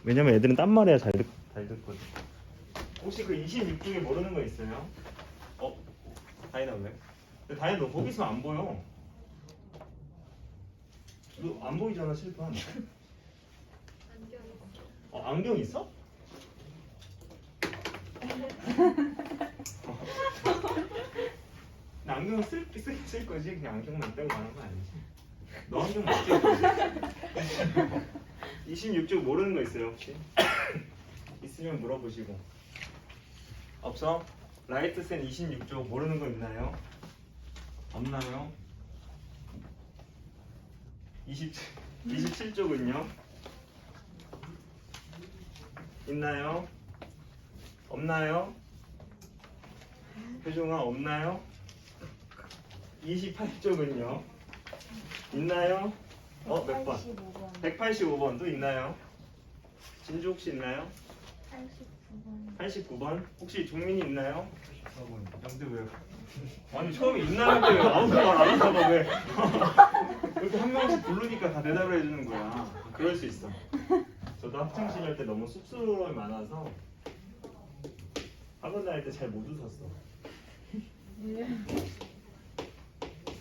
왜냐면 애들은 딴 말해야 잘 듣거든. 혹시 그 26 중에 모르는 거 있어요? 다이나 왜? 근데 다이나 너 거기 있으면 안 보여. 너 안 보이잖아 칠판. 안경 있어? 나 안경 쓸 거지? 그냥 안경만 빼고 가는 거 아니지? 너 안경 못 끼고 26쪽 모르는 거 있어요 혹시? 있으면 물어보시고. 없어? 라이트 센 26쪽 모르는 거 있나요? 없나요? 27쪽은요? 있나요? 없나요? 표정아 없나요? 28쪽은요? 있나요? 몇 번? 185번 또 있나요? 진주 혹시 있나요? 89번? 혹시 종민이 있나요? 84번. 근데 왜? 아니 처음에 있나요? 왜 아무도 말 안 하다가 왜? 이렇게 한 명씩 부르니까 다 대답을 해주는 거야. 그럴 수 있어. 저도 학창시절 때 너무 쑥스러움이 많아서 학원 다닐 때 잘 못 웃었어.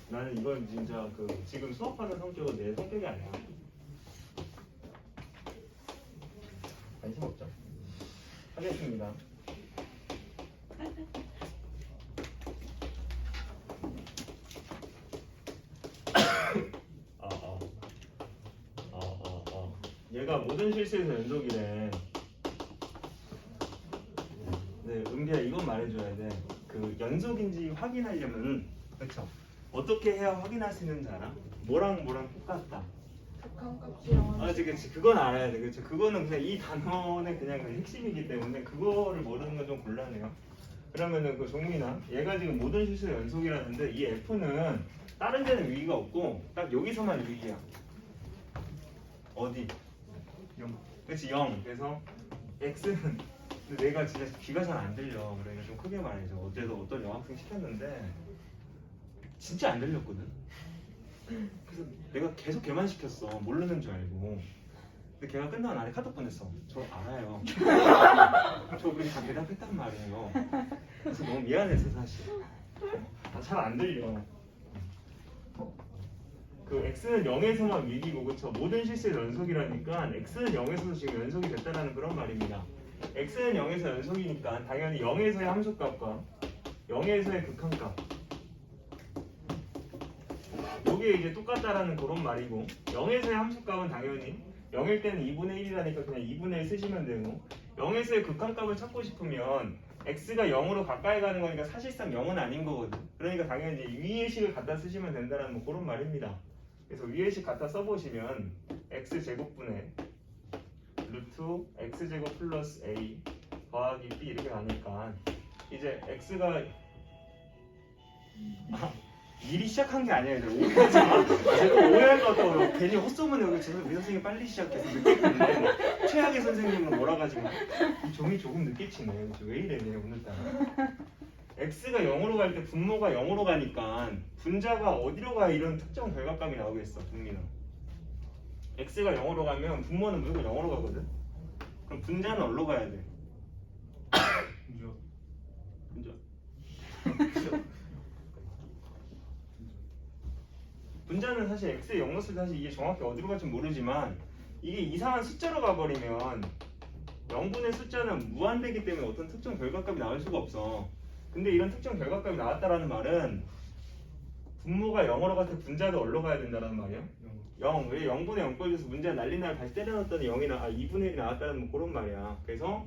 나는 이건 진짜 지금 수업하는 성격은 내 성격이 아니야. 관심 없죠? 하겠습니다. 얘가 모든 실수에서 연속이래. 네, 은비야 이건 말해줘야 돼. 그 연속인지 확인하려면 그렇죠. 어떻게 해야 확인할 수 있는지 알아? 뭐랑 똑같다. 그치. 그건 알아야 돼. 그렇죠. 그거는 그냥 이 단원의 그냥 그 핵심이기 때문에 그거를 모르는 건 좀 곤란해요. 그러면은 그 종민아, 얘가 지금 모든 실수의 연속이라는데 이 F는 다른 데는 위기가 없고 딱 여기서만 위기야. 어디? 0. 그렇지 0. 그래서 X는 근데 내가 진짜 귀가 잘 안 들려. 그러니까 좀 크게 말해줘. 어제도 어떤 여학생 시켰는데 진짜 안 들렸거든. 그래서 내가 계속 걔만 시켰어. 모르는 줄 알고. 근데 걔가 끝나고 나한테 카톡 보냈어. 저 알아요. 저 그렇게 다 대답했단 말이에요. 그래서 너무 미안했어 사실. 잘 안 들려. 그 X는 0에서만 위기고 그쵸? 모든 실수의 연속이라니까 X는 0에서도 지금 연속이 됐다는 그런 말입니다. X는 0에서 연속이니까 당연히 0에서의 함수값과 0에서의 극한값 이게 이제 똑같다라는 그런 말이고 0에서의 함수값은 당연히 0일 때는 2분의 1이라니까 그냥 2분의 1 쓰시면 되고 0에서의 극한값을 찾고 싶으면 X가 0으로 가까이 가는 거니까 사실상 0은 아닌 거거든. 그러니까 당연히 위의 식을 갖다 쓰시면 된다는 뭐 그런 말입니다. 그래서 위의 식 갖다 써보시면 X제곱분의 루트 X제곱 플러스 A 더하기 B 이렇게 가니까 이제 X가 일이 시작한 게 아니에요. 오해하지 마. 제가 오해할 것 같다고 괜히 헛소문을 여기 지금 위 선생님 빨리 시작해서 늦게 끝내. 최악의 선생님은 뭐라고 하지 마. 이 종이 조금 늦게 치네. 왜 이래 오늘따라. X가 0으로 갈 때 분모가 0으로 가니까 분자가 어디로 가야 이런 특정 결과값이 나오겠어. 동민아. X가 0으로 가면 분모는 무조건 0으로 가거든. 그럼 분자는 어디로 가야 돼? 분자. 분자는 사실 x에 0 넣었을 때 사실 이게 정확히 어디로 갈지 모르지만 이게 이상한 숫자로 가버리면 0분의 숫자는 무한대기 때문에 어떤 특정 결과값이 나올 수가 없어. 근데 이런 특정 결과값이 나왔다라는 말은 분모가 0으로 갈 때 분자도 어디로 가야 된다는 말이야? 0. 왜 0분의 0 꼴려서 문제가 난리나고 다시 때려넣었더니 2분의 1이 나왔다는 뭐 그런 말이야. 그래서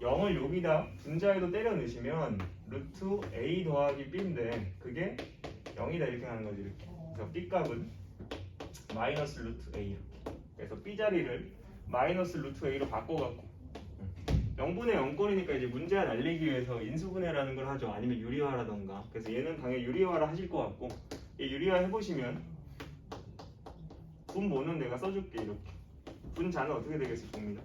0을 여기다 분자에도 때려 넣으시면 루트 a 더하기 b인데 그게 0이다 이렇게 하는 거지 이렇게. 그래서 b 값은 마이너스 루트 a 이렇게. 그래서 b 자리를 마이너스 루트 a로 바꿔갖고 0분의 0꼴이니까 이제 문제가 날리기 위해서 인수분해라는 걸 하죠. 아니면 유리화라던가. 그래서 얘는 당연히 유리화를 하실 것 같고 이 유리화 해보시면 분모는 내가 써줄게 이렇게. 분자는 어떻게 되겠어 종민아?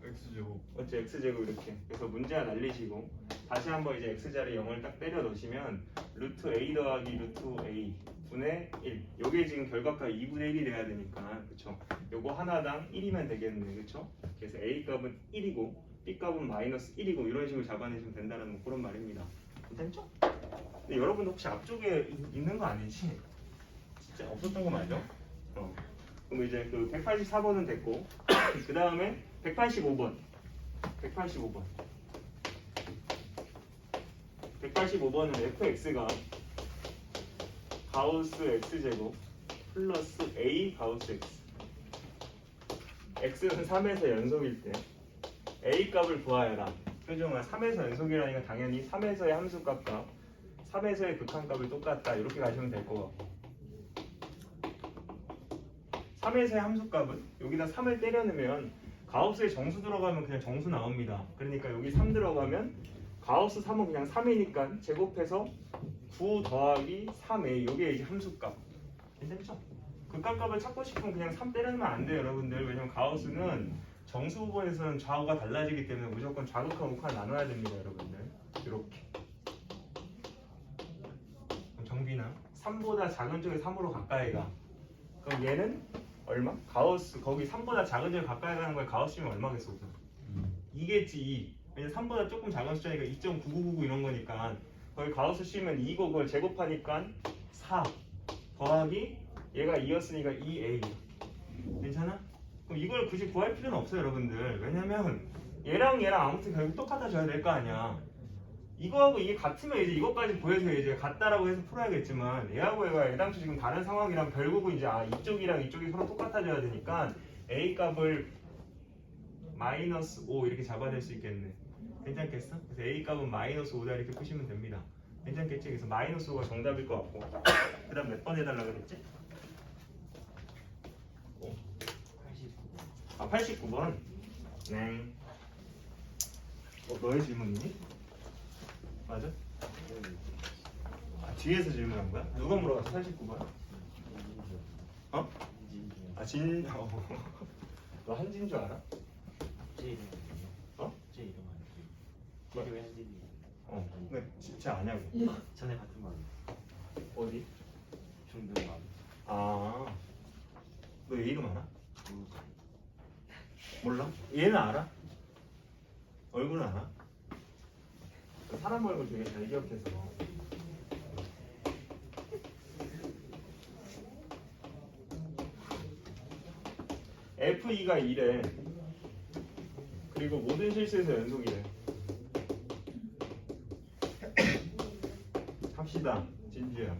X제곱. 어째 X제곱 이렇게. 그래서 문제가 날리시고 다시 한번 이제 X자리 0을 딱 때려 넣으시면 루트 A 더하기 루트 A 분의 1. 요게 지금 결과가 2분의 1이 돼야 되니까 그쵸? 요거 하나당 1이면 되겠네 그쵸? 그래서 A 값은 1이고 B 값은 마이너스 1이고 이런 식으로 잡아내시면 된다는 뭐 그런 말입니다. 괜찮죠? 근데 여러분도 혹시 앞쪽에 있는 거 아니지? 진짜 없었던 거 맞아? 그럼 이제 그 184번은 됐고 그 다음에 185번 185번은 fx가 가우스 x제곱 플러스 a 가우스 x x는 3에서 연속일 때 a 값을 구하여라. 표정은 3에서 연속이라니까 당연히 3에서의 함수값과 3에서의 극한값이 똑같다 이렇게 가시면 될 것 같고 3에서의 함수값은 여기다 3을 때려 넣으면 가우스에 정수 들어가면 그냥 정수 나옵니다. 그러니까 여기 3 들어가면 가우스 3은 그냥 3이니까 제곱해서 9 더하기 3a 이게 이제 함수값. 괜찮죠? 극한값을 찾고 싶으면 그냥 3 때려 넣으면 안 돼요 여러분들. 왜냐면 가우스는 정수 부분에서는 좌우가 달라지기 때문에 무조건 좌극한 우극한 나눠야 됩니다 여러분들. 이렇게 정비나 3보다 작은 쪽에 3으로 가까이 가. 그럼 얘는 얼마? 가우스 거기 3보다 작은 쪽에 가까이 가는 거에 가우스면 얼마겠어? 2겠지 2. 왜냐면 3보다 조금 작은 숫자니까 2.9999 이런 거니까 거기 가우스 씌우면 2고 그걸 제곱하니까 4 더하기 얘가 2였으니까 2a. 괜찮아? 그럼 이걸 굳이 구할 필요는 없어요 여러분들. 왜냐면 얘랑 아무튼 결국 똑같아져야 될 거 아니야. 이거하고 이게 같으면 이제 이것까지 보여서 이제 같다라고 해서 풀어야겠지만 얘하고 얘가 애당초 지금 다른 상황이랑 결국은 이제 이쪽이랑 이쪽이 서로 똑같아져야 되니까 a 값을 마이너스 5 이렇게 잡아낼 수 있겠네. 괜찮겠어? 그래서 a 값은 마이너스 5다 이렇게 푸시면 됩니다. 괜찮겠지? 그래서 마이너스 5가 정답일 것 같고 그 다음 몇 번 해달라 그랬지? 89번. 네. 너의 질문이니? 맞아? 뒤에서 질문한 거야? 누가 물어봤어? 89번? 어? 너 한진 줄 알아? 제 이름 어? 제 이름 뭐? 아니에요? 왜 한진이? 근데 진짜 아냐고. 전에 같은 반 어디? 중등반 너 얘 이름 알아? 몰라? 얘는 알아? 얼굴은 알아? 사람 얼굴 되게 잘 기억해서. F2가 2래. 그리고 모든 실수에서 연속이래. 합시다, 진주야.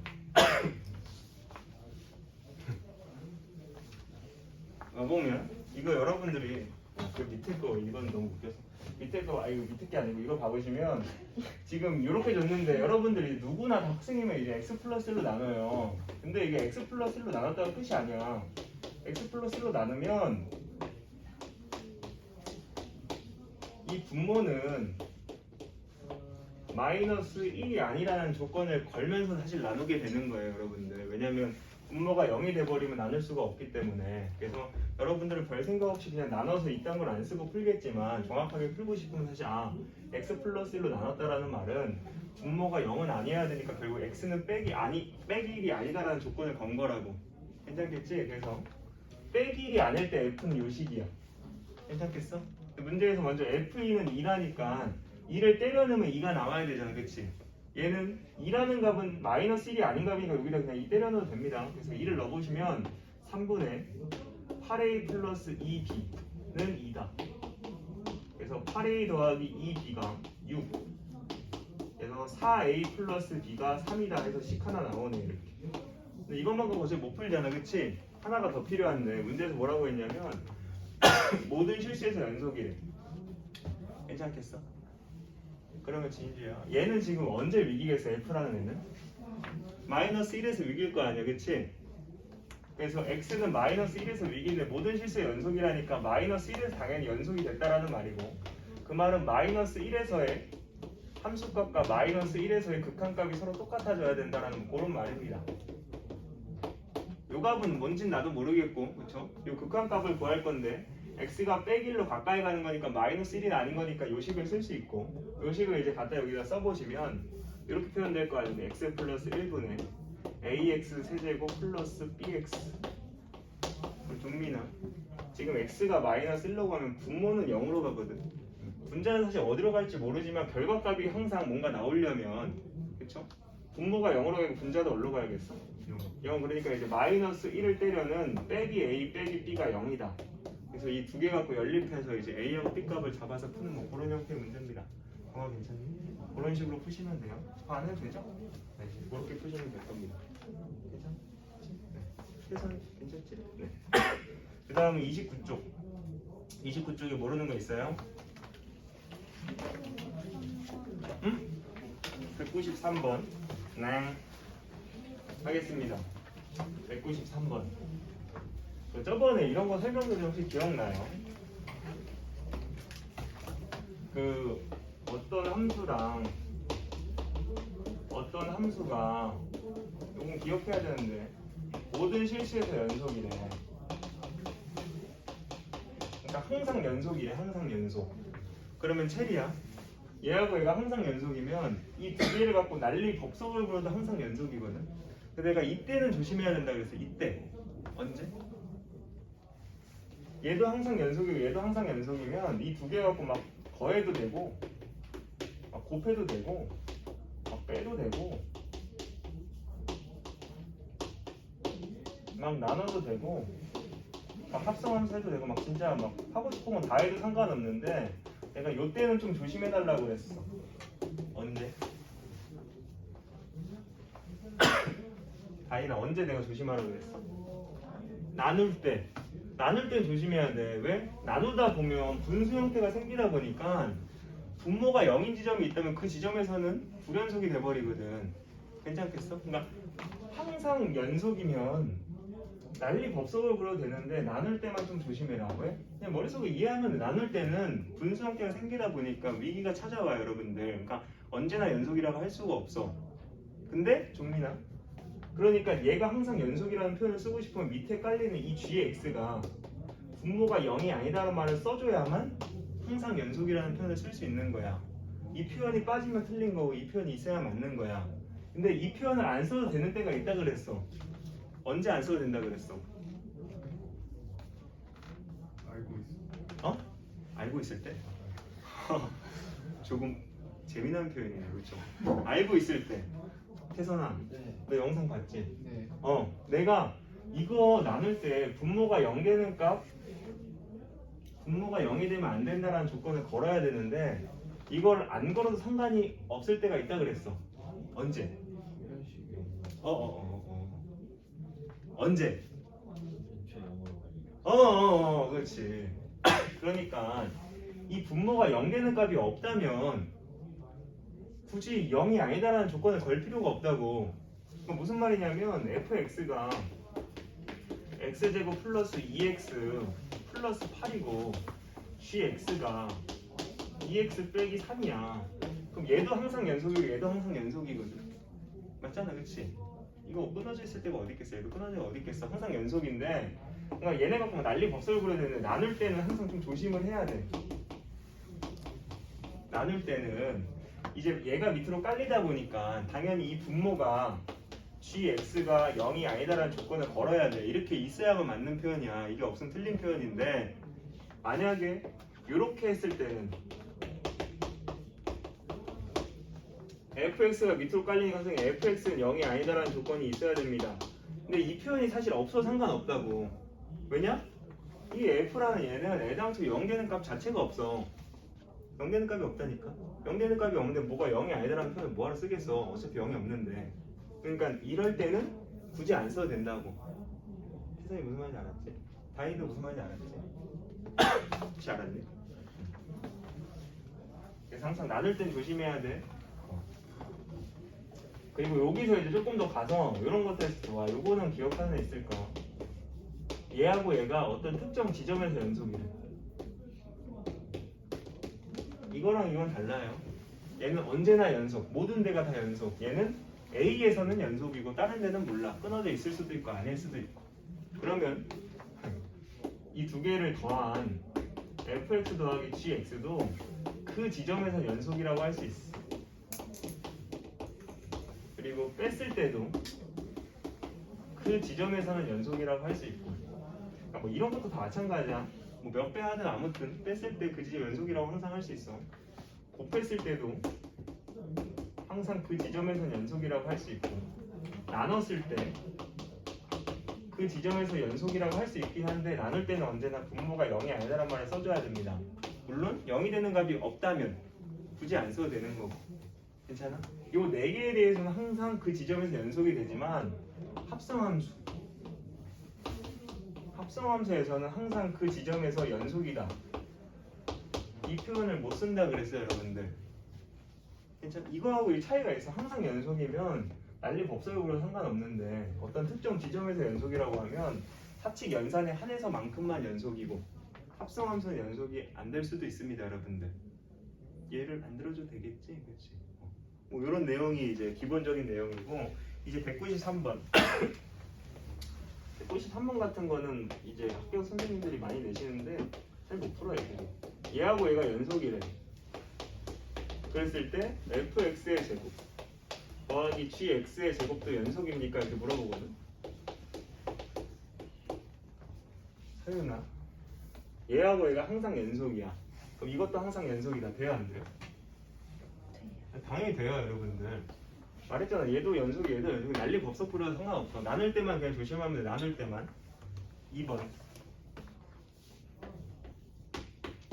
보면 이거 여러분들이 그 밑에 거 이건 너무 웃겨서 밑에 거 이거 밑에 게 아니고 이거 봐보시면 지금 이렇게 줬는데 여러분들이 누구나 다 학생이면 이제 x 플러스 1로 나눠요. 근데 이게 x 플러스 1로 나눴다가 끝이 아니야. x 플러스 1로 나누면 이 분모는 마이너스 1이 아니라는 조건을 걸면서 사실 나누게 되는 거예요 여러분들. 왜냐면 분모가 0이 돼버리면 나눌 수가 없기 때문에. 그래서 여러분들은 별 생각 없이 그냥 나눠서 이딴 걸 안 쓰고 풀겠지만 정확하게 풀고 싶으면 사실 x 플러스 1로 나눴다라는 말은 분모가 0은 아니어야 되니까 결국 x는 빼기 1이 아니다라는 조건을 건 거라고. 괜찮겠지? 그래서 빼기 1이 아닐 때 f는 요식이야. 괜찮겠어? 문제에서 먼저 f2는 2라니까 2를 때려 넣으면 2가 나와야 되잖아. 그치? 얘는 2라는 값은 마이너스 1이 아닌 값이니까 여기다 그냥 2 때려 넣어도 됩니다. 그래서 2를 넣어보시면 3분의 8a 플러스 2b는 2다. 그래서 8a 더하기 2b가 6. 그래서 4a 플러스 b가 3이다 해서 식 하나 나오네 이렇게. 근데 이것만 갖고 어차피 못 풀잖아. 그치? 하나가 더 필요한데 문제에서 뭐라고 했냐면 모든 실수에서 연속이래. 괜찮겠어? 그러면 진주야 얘는 지금 언제 위기겠어? F라는 애는? 마이너스 1에서 위기일 거 아니야. 그치? 그래서 X는 마이너스 1에서 위기인데 모든 실수의 연속이라니까 마이너스 1에서 당연히 연속이 됐다라는 말이고 그 말은 마이너스 1에서의 함수값과 마이너스 1에서의 극한값이 서로 똑같아져야 된다는 그런 말입니다. 요 값은 뭔진 나도 모르겠고 그쵸? 요 극한값을 구할 건데 x가 빼기로 가까이 가는 거니까 마이너스 1이 아닌 거니까 요 식을 쓸 수 있고 요 식을 이제 갖다 여기다 써보시면 이렇게 표현될 거 아닌데 x 플러스 1분의 ax 세제곱 플러스 bx. 그럼 종민아, 지금 x가 마이너스 1로 가면 분모는 0으로 가거든. 분자는 사실 어디로 갈지 모르지만 결과값이 항상 뭔가 나오려면, 그쵸? 분모가 0으로 가고 분자도 어디로 가야겠어? 0. 그러니까 이제 마이너스 1을 때려는 빼기 a 빼기 b가 0이다. 그래서 이 두 개 갖고 연립해서 이제 a하고 b 값을 잡아서 푸는 뭐 그런 형태의 문제입니다. 정말 괜찮니? 그런 식으로 푸시면 돼요. 그거 안 해도 되죠? 네, 그렇게 푸시면 될 겁니다. 괜찮? 네. 계산 괜찮지? 네. 그 다음은 29쪽. 29쪽에 모르는 거 있어요? 응? 193번. 네. 하겠습니다. 193번. 저번에 이런 거 설명드린 혹시 기억나요? 그 어떤 함수가 요건 기억해야 되는데 모든 실수에서 연속이래. 그러니까 항상 연속이래. 항상 연속. 그러면 체리야. 얘하고 얘가 항상 연속이면 이 두 개를 갖고 난리 법석을 불어도 항상 연속이거든. 근데 내가 이때는 조심해야 된다 그랬어. 이때. 언제? 얘도 항상 연속이고 얘도 항상 연속이면 이 두 개 갖고 막 더해도 되고 막 곱해도 되고 막 빼도 되고 막 나눠도 되고 막 합성함수 해도 되고 막 진짜 막 하고 싶은 건 다 해도 상관없는데 내가 요때는 좀 조심해달라고 그랬어. 언제? 다이나 언제 내가 조심하라고 그랬어? 나눌 때. 나눌 때 조심해야 돼. 왜? 나누다 보면 분수 형태가 생기다 보니까 분모가 0인 지점이 있다면 그 지점에서는 불연속이 돼버리거든. 괜찮겠어? 그러니까 항상 연속이면 난리 법석을 불어도 되는데 나눌 때만 좀 조심해라. 왜? 그냥 머릿속에 이해하면 돼. 나눌 때는 분수 형태가 생기다 보니까 위기가 찾아와요, 여러분들. 그러니까 언제나 연속이라고 할 수가 없어. 근데 종민아, 그러니까 얘가 항상 연속이라는 표현을 쓰고 싶으면 밑에 깔리는 이 gx가 분모가 0이 아니다라는 말을 써줘야만 항상 연속이라는 표현을 쓸 수 있는 거야. 이 표현이 빠지면 틀린 거고 이 표현이 있어야 맞는 거야. 근데 이 표현을 안 써도 되는 때가 있다 그랬어. 언제 안 써도 된다 그랬어? 알고 있어. 어? 알고 있을 때? 조금 재미난 표현이네, 그렇죠? 알고 있을 때. 태선아, 네. 너 영상 봤지? 네. 내가 이거 나눌 때 분모가 0 되는 값, 분모가 0이 되면 안 된다라는 조건을 걸어야 되는데 이걸 안 걸어도 상관이 없을 때가 있다 그랬어. 언제? 이런 식의. 언제? 전체 영어로 가리면. 그렇지. 그러니까 이 분모가 0 되는 값이 없다면 굳이 0이 아니다라는 조건을 걸 필요가 없다고. 그럼 무슨 말이냐면 fx가 x제곱 플러스 2x 플러스 8이고 gx가 2x 빼기 3이야. 그럼 얘도 항상 연속이고 얘도 항상 연속이거든. 맞잖아, 그치? 이거 끊어져 있을 때가 어디 있겠어? 얘도 끊어져 어디 있겠어? 항상 연속인데 그러니까 얘네 갖고 난리 법석을 부려야 되는데 나눌 때는 항상 좀 조심을 해야 돼. 나눌 때는 이제 얘가 밑으로 깔리다 보니까 당연히 이 분모가 gx가 0이 아니다라는 조건을 걸어야 돼. 이렇게 있어야만 맞는 표현이야. 이게 없으면 틀린 표현인데 만약에 이렇게 했을 때는 fx가 밑으로 깔리니까 fx는 0이 아니다라는 조건이 있어야 됩니다. 근데 이 표현이 사실 없어도 상관없다고. 왜냐? 이 f라는 얘는 애당초 0 되는 값 자체가 없어. 0 되는 값이 없다니까. 0 되는 값이 없는데 뭐가 0이 아니다라는 표현을 뭐하러 쓰겠어. 어차피 0이 없는데. 그러니까 이럴 때는 굳이 안 써도 된다고. 세상이 무슨 말인지 알았지? 다이도 무슨 말인지 알았지? 혹시 알았니? 그래서 항상 나눌 땐 조심해야 돼. 그리고 여기서 이제 조금 더 가서 이런 것들에서 좋아. 요거는 기억하는 애 있을까? 얘하고 얘가 어떤 특정 지점에서 연속이래. 이거랑 이건 달라요. 얘는 언제나 연속, 모든 데가 다 연속. 얘는 A에서는 연속이고 다른 데는 몰라. 끊어져 있을 수도 있고 아닐 수도 있고. 그러면 이 두 개를 더한 fx 더하기 gx도 그 지점에서 연속이라고 할 수 있어. 그리고 뺐을 때도 그 지점에서는 연속이라고 할 수 있고, 그러니까 뭐 이런 것도 다 마찬가지야. 뭐 몇 배 하든 아무튼 뺐을 때 그 지점 연속이라고 항상 할 수 있어. 곱했을 때도 항상 그 지점에서는 연속이라고 할 수 있고, 나눴을 때 그 지점에서 연속이라고 할 수 있긴 한데, 나눌 때는 언제나 분모가 0이 아니다란 말을 써줘야 됩니다. 물론 0이 되는 값이 없다면 굳이 안 써도 되는 거고. 괜찮아? 요 4개에 대해서는 항상 그 지점에서 연속이 되지만 합성함수에서는 항상 그 지점에서 연속이다, 이 표현을 못 쓴다 그랬어요 여러분들. 괜찮아? 이거하고 이 차이가 있어. 항상 연속이면 난리법석으로 상관없는데, 어떤 특정 지점에서 연속이라고 하면 사칙 연산에 한해서만큼만 연속이고, 합성함수는 연속이 안 될 수도 있습니다 여러분들. 예를 안 들어줘도 되겠지? 그렇지? 뭐 이런 내용이 이제 기본적인 내용이고, 이제 193번 193번 같은 거는 이제 학교 선생님들이 많이 내시는데 잘 못 풀어요. 얘하고 얘가 연속이래. 그랬을 때 fx의 제곱 더하기 gx의 제곱도 연속입니까? 이렇게 물어보거든. 서윤아, 얘하고 얘가 항상 연속이야. 그럼 이것도 항상 연속이다. 돼요 안 돼요? 당연히 돼요 여러분들. 말했잖아. 얘도 연속이, 얘도 연속이. 난리 법석 부려도 상관없어. 나눌 때만 그냥 조심하면 돼. 나눌 때만. 2번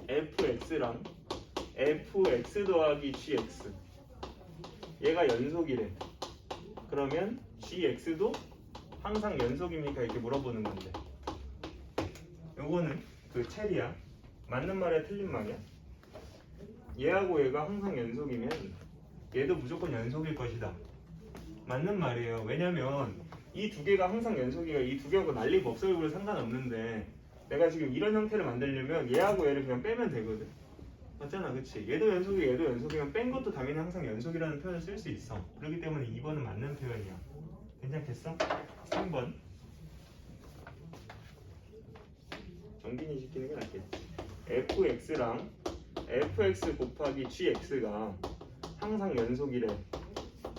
fx랑 fx 더하기 gx, 얘가 연속이래. 그러면 gx도 항상 연속입니까? 이렇게 물어보는 건데, 요거는 그 체리야. 맞는 말이야 틀린 말이야? 얘하고 얘가 항상 연속이면 얘도 무조건 연속일 것이다. 맞는 말이에요. 왜냐면 이 두 개가 항상 연속이가 이 두 개하고 난리법석으로 상관없는데, 내가 지금 이런 형태를 만들려면 얘하고 얘를 그냥 빼면 되거든. 맞잖아, 그치? 얘도 연속이, 얘도 연속이면 뺀 것도 당연히 항상 연속이라는 표현을 쓸 수 있어. 그렇기 때문에 2번은 맞는 표현이야. 괜찮겠어? 3번 정빈이 시키는 게 낫겠지. fx랑 fx 곱하기 gx가 항상 연속이래.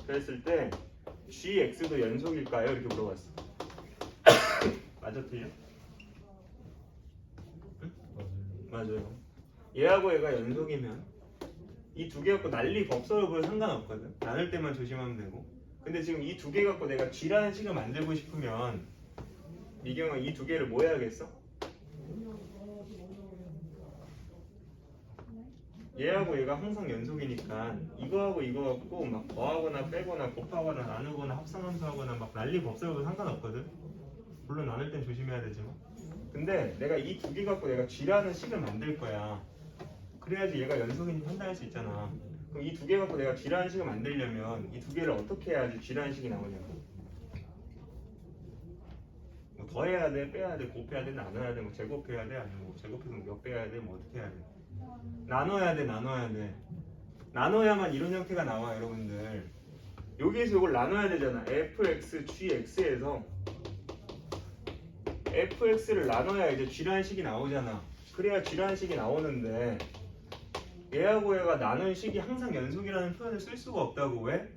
그랬을 때 gx도 연속일까요? 이렇게 물어봤어. 맞아 틀려? 응? 맞아요. 얘하고 얘가 연속이면 이 두 개 갖고 난리 법석을 보여 상관없거든. 나눌 때만 조심하면 되고. 근데 지금 이 두 개 갖고 내가 g라는 식을 만들고 싶으면 미경아 이 두 개를 뭐 해야겠어? 얘하고 얘가 항상 연속이니까 이거하고 이거 갖고 막 더하거나 빼거나 곱하거나 나누거나 합성함수하거나 막 난리 법석으로 상관없거든. 물론 나눌 땐 조심해야 되지만. 근데 내가 이 두 개 갖고 내가 g라는 식을 만들 거야. 그래야지 얘가 연속인지 판단할 수 있잖아. 그럼 이 두 개 갖고 내가 g라는 식을 만들려면 이 두 개를 어떻게 해야지 g라는 식이 나오냐고. 뭐 더해야 돼, 빼야 돼, 곱해야 돼, 나눠야 돼, 뭐 제곱해야 돼, 아니면 뭐 제곱해서 몇 빼야 돼, 뭐 어떻게 해야 돼. 나눠야 돼, 나눠야 돼. 나눠야만 이런 형태가 나와 여러분들. 여기에서 이걸 나눠야 되잖아. fx, gx에서 fx를 나눠야 이제 g라는 식이 나오잖아. 그래야 g라는 식이 나오는데, 얘하고 얘가 나눈 식이 항상 연속이라는 표현을 쓸 수가 없다고. 왜?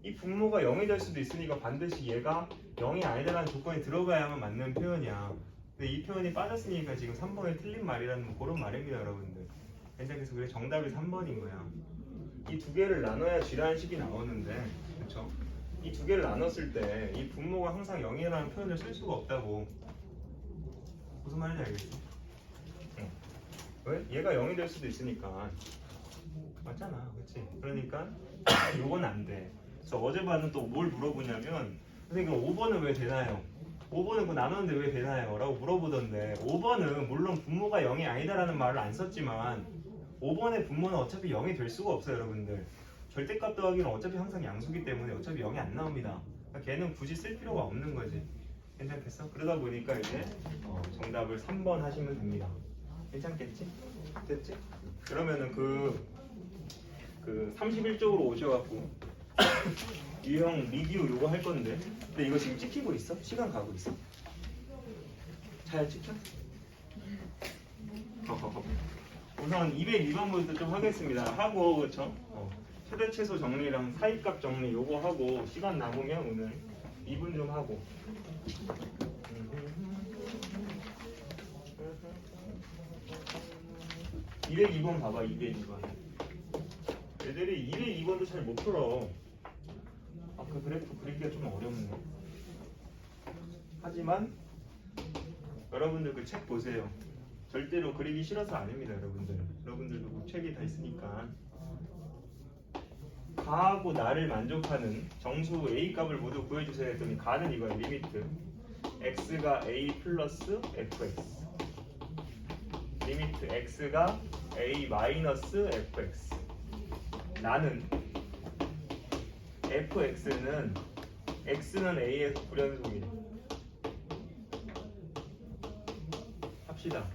이 분모가 0이 될 수도 있으니까 반드시 얘가 0이 아니다라는 조건이 들어가야만 맞는 표현이야. 근데 이 표현이 빠졌으니까 지금 3번에 틀린 말이라는 뭐 그런 말입니다 여러분들. 그래서 그래 정답이 3번인 거야. 이 두 개를 나눠야 g라는 식이 나오는데, 그렇죠? 이 두 개를 나눴을 때 이 분모가 항상 0이라는 표현을 쓸 수가 없다고. 무슨 말인지 알겠어? 응. 왜? 얘가 0이 될 수도 있으니까. 맞잖아, 그렇지? 그러니까 요건 안 돼. 그래서 어제 반은 또 뭘 물어보냐면, 선생님 5번은 왜 되나요? 5번은 그거 나눴는데 왜 되나요? 라고 물어보던데, 5번은 물론 분모가 0이 아니다라는 말을 안 썼지만 5번의 분모는 어차피 0이 될 수가 없어요 여러분들. 절대값 더하기는 어차피 항상 양수기 때문에 어차피 0이 안 나옵니다. 그러니까 걔는 굳이 쓸 필요가 없는 거지. 괜찮겠어? 그러다 보니까 이제 정답을 3번 하시면 됩니다. 괜찮겠지? 됐지? 그러면은 그 31쪽으로 오셔갖고 유형 리뷰 요거 할 건데, 근데 이거 지금 찍히고 있어? 시간 가고 있어? 잘 찍혀? 우선 202번부터 좀 하겠습니다. 하고, 그쵸? 최대 최소 정리랑 사이값 정리 요거 하고, 시간 남으면 오늘 2분 좀 하고 (202번) 봐봐. 202번 애들이 202번도 잘 못 풀어. 그 그래프 그리기가 좀 어렵네. 하지만 여러분들 그 책 보세요. 절대로 그리기 싫어서 아닙니다. 여러분들도 그 책이 다 있으니까. 가하고 나를 만족하는 정수 a 값을 모두 구해주세요 했더니 가는 이거야. 리미트 x가 a 플러스 fx, 리미트 x가 a 마이너스 fx. 나는 fx는 x는 a에서 불연속이래. 합시다.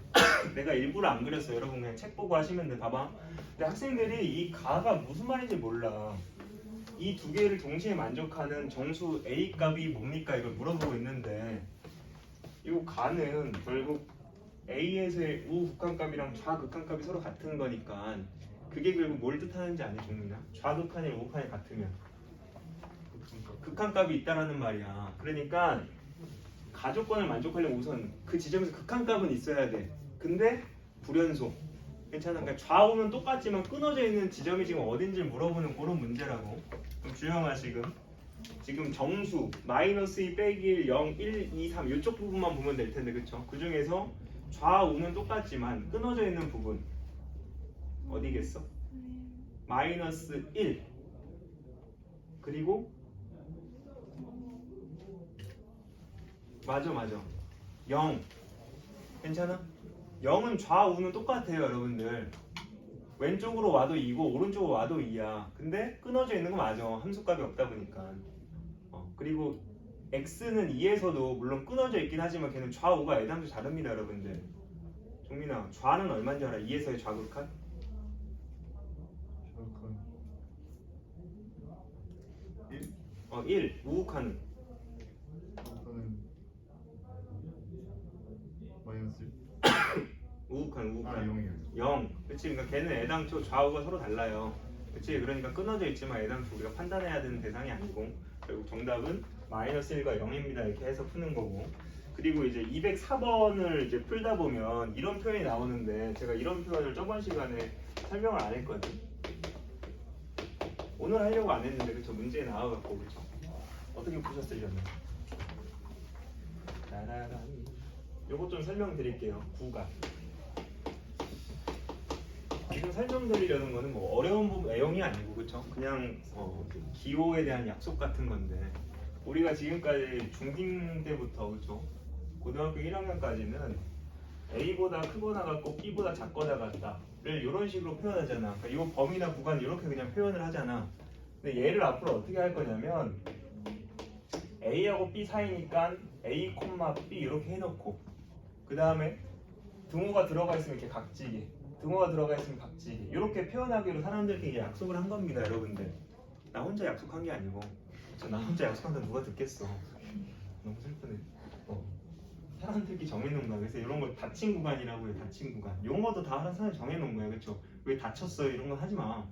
내가 일부러 안 그렸어. 여러분 그냥 책 보고 하시면 돼. 봐봐. 근데 학생들이 이 가가 무슨 말인지 몰라. 이 두 개를 동시에 만족하는 정수 a 값이 뭡니까? 이걸 물어보고 있는데 이 가는 결국 a에서의 우극한값이랑 좌극한값이 서로 같은 거니까 그게 결국 뭘 뜻하는지 아니 종민아? 좌극한이 우극한이 같으면 극한값이 있다라는 말이야. 그러니까 가조건을 만족하려면 우선 그 지점에서 극한값은 있어야 돼. 근데 불연속. 괜찮아. 그러니까 좌우는 똑같지만 끊어져 있는 지점이 지금 어딘지 물어보는 그런 문제라고. 그럼 주영아 지금 정수 마이너스 2 빼기 1, 0, 1, 2, 3 이쪽 부분만 보면 될 텐데 그쵸? 그 중에서 좌우는 똑같지만 끊어져 있는 부분 어디겠어? 마이너스 1 그리고 맞아 0. 괜찮아? 0은 좌우는 똑같아요 여러분들. 왼쪽으로 와도 2고 오른쪽으로 와도 2야. 근데 끊어져 있는 거 맞아. 함수값이 없다 보니까. 그리고 x는 2에서도 물론 끊어져 있긴 하지만 걔는 좌우가 애당초 다릅니다 여러분들. 종민아 좌는 얼마인 줄 알아? 2에서의 좌극한? 저건 1. 우극한은? 마이너스 우극한. 0이요. 0. 그치? 그러니까 걔는 애당초 좌우가 서로 달라요. 그치? 그러니까 끊어져 있지만 애당초 우리가 판단해야 되는 대상이 아니고 결국 정답은 마이너스 1과 0입니다. 이렇게 해서 푸는 거고. 그리고 이제 204번을 이제 풀다 보면 이런 표현이 나오는데 제가 이런 표현을 저번 시간에 설명을 안 했거든. 오늘 하려고 안 했는데 그쵸? 문제에 나와갖고 그쵸? 어떻게 푸셨으려나? 따라란. 요것 좀 설명드릴게요. 구간. 지금 설명드리려는 거는 뭐 어려운 부분 내용이 아니고 그쵸? 그냥 기호에 대한 약속 같은 건데 우리가 지금까지 중딩 때부터 그쵸? 고등학교 1학년까지는 A보다 크거나 같고 B보다 작거나 같다를 이런 식으로 표현하잖아. 그러니까 이 범위나 구간 이렇게 그냥 표현을 하잖아. 근데 얘를 앞으로 어떻게 할 거냐면 A하고 B 사이니까 A, B 이렇게 해놓고 그 다음에 등호가 들어가 있으면 이렇게 각지게, 등호가 들어가 있으면 각지게 이렇게 표현하기로 사람들끼리 약속을 한 겁니다 여러분들. 나 혼자 약속한 게 아니고 나 혼자 약속한다 누가 듣겠어. 너무 슬프네. 사람들끼리 정해놓은 거야. 그래서 이런 걸 닫힌 구간이라고 해요. 닫힌 구간. 용어도 다 하나 사람이 정해놓은 거야. 그렇죠? 왜 다쳤어요? 이런 건 하지 마.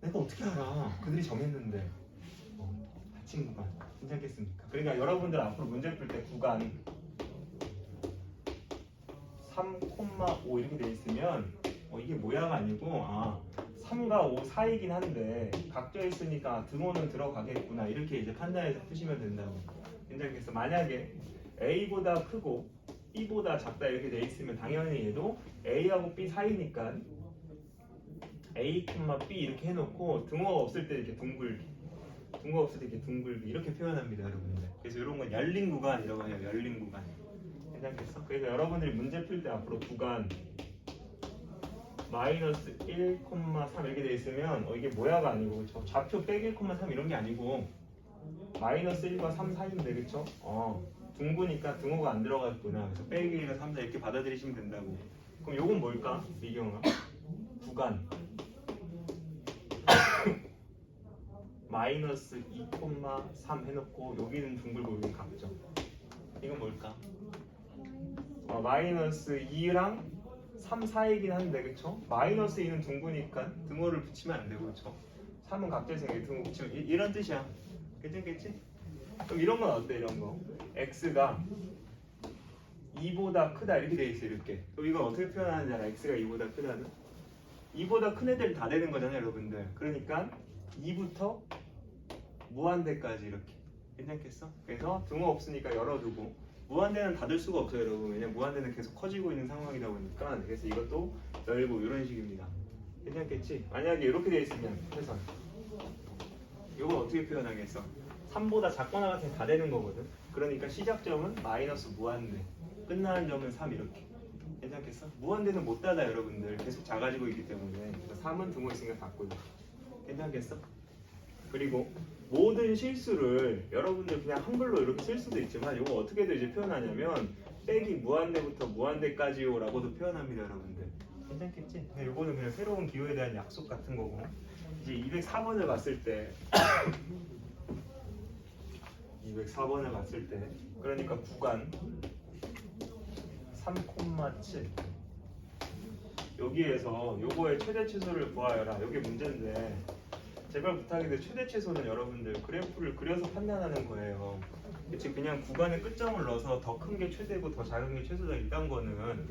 내가 어떻게 알아? 그들이 정했는데. 닫힌 구간. 괜찮겠습니까? 그러니까 여러분들 앞으로 문제 풀 때 구간 3,5 이렇게 돼 있으면 이게 뭐야가 아니고 3과 5 사이긴 한데 각져 있으니까 등호는 들어가겠구나 이렇게 이제 판단해서 푸시면 된다고. 괜찮겠어? 만약에 A보다 크고 B보다 작다 이렇게 돼 있으면 당연히 얘도 A하고 B 사이니까 A, B 이렇게 해놓고 등호가 없을 때 이렇게 둥글기, 등호가 없을 때 이렇게 둥글기 이렇게 표현합니다 여러분들. 그래서 이런 건 열린 구간이라고 해요. 열린 구간. 괜찮겠어? 그래서 여러분들이 문제 풀 때 앞으로 구간 마이너스 1, 3 이렇게 돼 있으면 이게 뭐야가 아니고 저 좌표 빼기 1, 3 이런 게 아니고 마이너스 1과 3 사이인데 그쵸? 둥구니까 등호가 안 들어갔구나. 그래서 빼기 1과 3, 4 이렇게 받아들이시면 된다고. 그럼 요건 뭘까? 미경아 구간 마이너스 2, 3 해놓고 여기는 둥글고 여기는 각져. 이건 뭘까? 마이너스 2랑 3 사이긴 한데 그쵸? 마이너스 2는 둥그니까 등호를 붙이면 안 되고 그쵸? 3은 각져 있으니까 등호 붙이면 이런 뜻이야. 괜찮겠지? 그럼 이런 건 어때? 이런 거 x가 2보다 크다 이렇게 돼 있어 이렇게. 그럼 이건 어떻게 표현하는지 알아? x가 2보다 크다는 2보다 큰 애들 다 되는 거잖아요 여러분들. 그러니까 2부터 무한대까지 이렇게. 괜찮겠어? 그래서 등호 없으니까 열어두고 무한대는 닫을 수가 없어요 여러분. 왜냐면 무한대는 계속 커지고 있는 상황이다 보니까. 그래서 이것도 열고 이런 식입니다. 괜찮겠지? 만약에 이렇게 돼 있으면 해선 이걸 어떻게 표현하겠어? 3보다 작거나 같은 게 다 되는 거거든. 그러니까 시작점은 마이너스 무한대, 끝나는 점은 3 이렇게. 괜찮겠어? 무한대는 못 닫아 여러분들. 계속 작아지고 있기 때문에. 그래서 3은 등호 있으니까 닫고요. 괜찮겠어? 그리고 모든 실수를 여러분들 그냥 한글로 이렇게 쓸 수도 있지만 이거 어떻게도 이제 표현하냐면 빼기 무한대부터 무한대까지요 라고도 표현합니다 여러분들. 괜찮겠지? 이거는 그냥 새로운 기호에 대한 약속 같은 거고. 이제 204번을 봤을 때 204번을 봤을 때 그러니까 구간 3,7 여기에서 요거의 최대 최소를 구하여라. 요게 문제인데 제발 부탁인데 최대 최소는 여러분들 그래프를 그려서 판단하는 거예요. 그치? 그냥 구간에 끝점을 넣어서 더 큰 게 최대고 더 작은 게 최소다 이딴 거는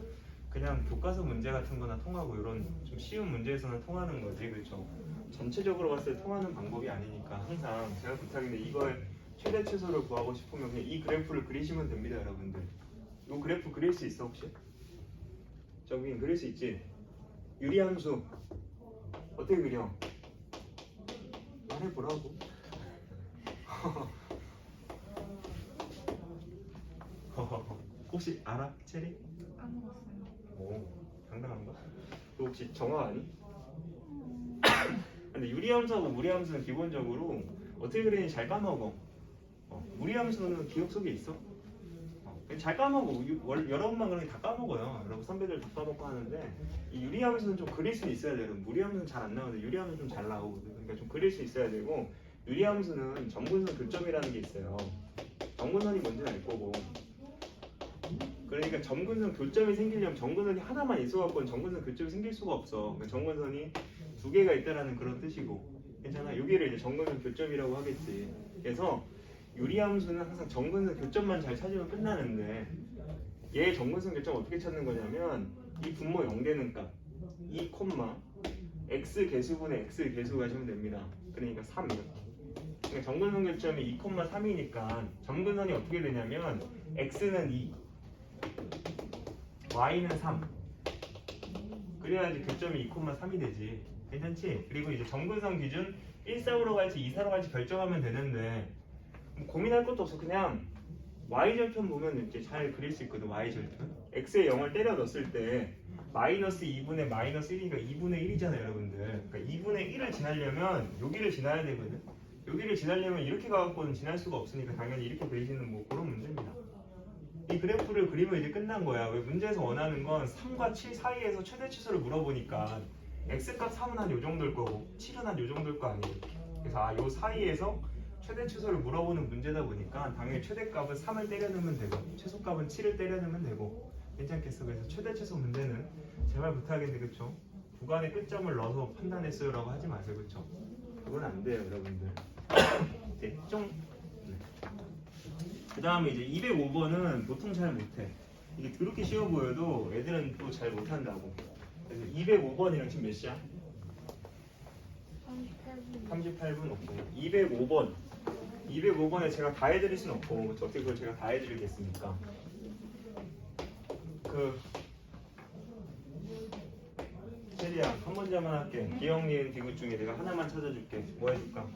그냥 교과서 문제 같은 거나 통하고 이런 좀 쉬운 문제에서는 통하는 거지. 그렇죠? 전체적으로 봤을 때 통하는 방법이 아니니까 항상 제가 부탁인데 이거의 최대 최소를 구하고 싶으면 그냥 이 그래프를 그리시면 됩니다 여러분들. 이 그래프 그릴 수 있어 혹시? 정빈 그릴 수 있지? 유리함수 어떻게 그려? 말해보라고. 혹시 알아? 체리? 까먹었어요. 오 당당한가? 너 혹시 정화 아니? 근데 유리함수하고 무리함수는 기본적으로 어떻게 그리는지 잘 까먹어. 무리함수는 기억 속에 있어. 잘 까먹어. 여러분만 그런 게 다 까먹어요. 여러분 선배들 다 까먹고 하는데 이 유리함수는 좀 그릴 수 있어야 돼요. 무리함수는 잘 안 나오는데 유리함수는 좀 잘 나오거든. 그러니까 좀 그릴 수 있어야 되고 유리함수는 점근선 교점이라는 게 있어요. 점근선이 뭔지는 알 거고. 그러니까 점근선 교점이 생기려면 점근선이 하나만 있어갖고는 점근선 교점이 생길 수가 없어. 그러니까 점근선이 두 개가 있다라는 그런 뜻이고. 괜찮아? 여기를 이제 점근선 교점이라고 하겠지. 그래서 유리함수는 항상 점근선 교점만 잘 찾으면 끝나는데 얘의 점근선 교점 어떻게 찾는 거냐면 이 분모 0되는 값 2, x 개수분의 x 개수 가시면 됩니다. 그러니까 3 이렇게. 그러니까 점근선 교점이 2, 3이니까 점근선이 어떻게 되냐면 x는 2 y는 3 그래야지 교점이 2, 3이 되지. 괜찮지? 그리고 이제 점근선 기준 1, 4로 갈지 2, 4로 갈지 결정하면 되는데 고민할 것도 없어. 그냥 y절편 보면 이제 잘 그릴 수 있거든. y절편 x에 0을 때려 넣었을 때 마이너스 2분의 마이너스 1이니까 2분의 1이잖아요 여러분들. 그러니까 2분의 1을 지나려면 여기를 지나야 되거든. 여기를 지나려면 이렇게 가갖고는 지날 수가 없으니까 당연히 이렇게 그리시는 뭐 그런 문제입니다. 이 그래프를 그리면 이제 끝난 거야. 왜 문제에서 원하는 건 3과 7 사이에서 최대 치수를 물어보니까 x값 3은 한 요 정도일 거고 7은 한 요 정도일 거 아니에요. 그래서 요 사이에서 최대 최소를 물어보는 문제다 보니까 당연히 최대값은 3을 때려넣으면 되고 최소값은 7을 때려넣으면 되고. 괜찮겠어? 그래서 최대 최소 문제는 제발 부탁인데 그쵸? 구간의 끝점을 넣어서 판단했어요 라고 하지 마세요. 그쵸? 그건 안 돼요 여러분들. 됐죠? 네. 그 다음에 이제 205번은 보통 잘 못해. 이게 그렇게 쉬워 보여도 애들은 또 잘 못한다고. 그래서 205번이랑 지금 몇 시야? 38분 없고 205번 205번에 제가 다 해드릴 순 없고 어떻게 그걸 제가 다 해드리겠습니까? 체리야 한 문제만 할게. 기억, 니은, 디귿 중에 내가 하나만 찾아줄게. 뭐 해줄까?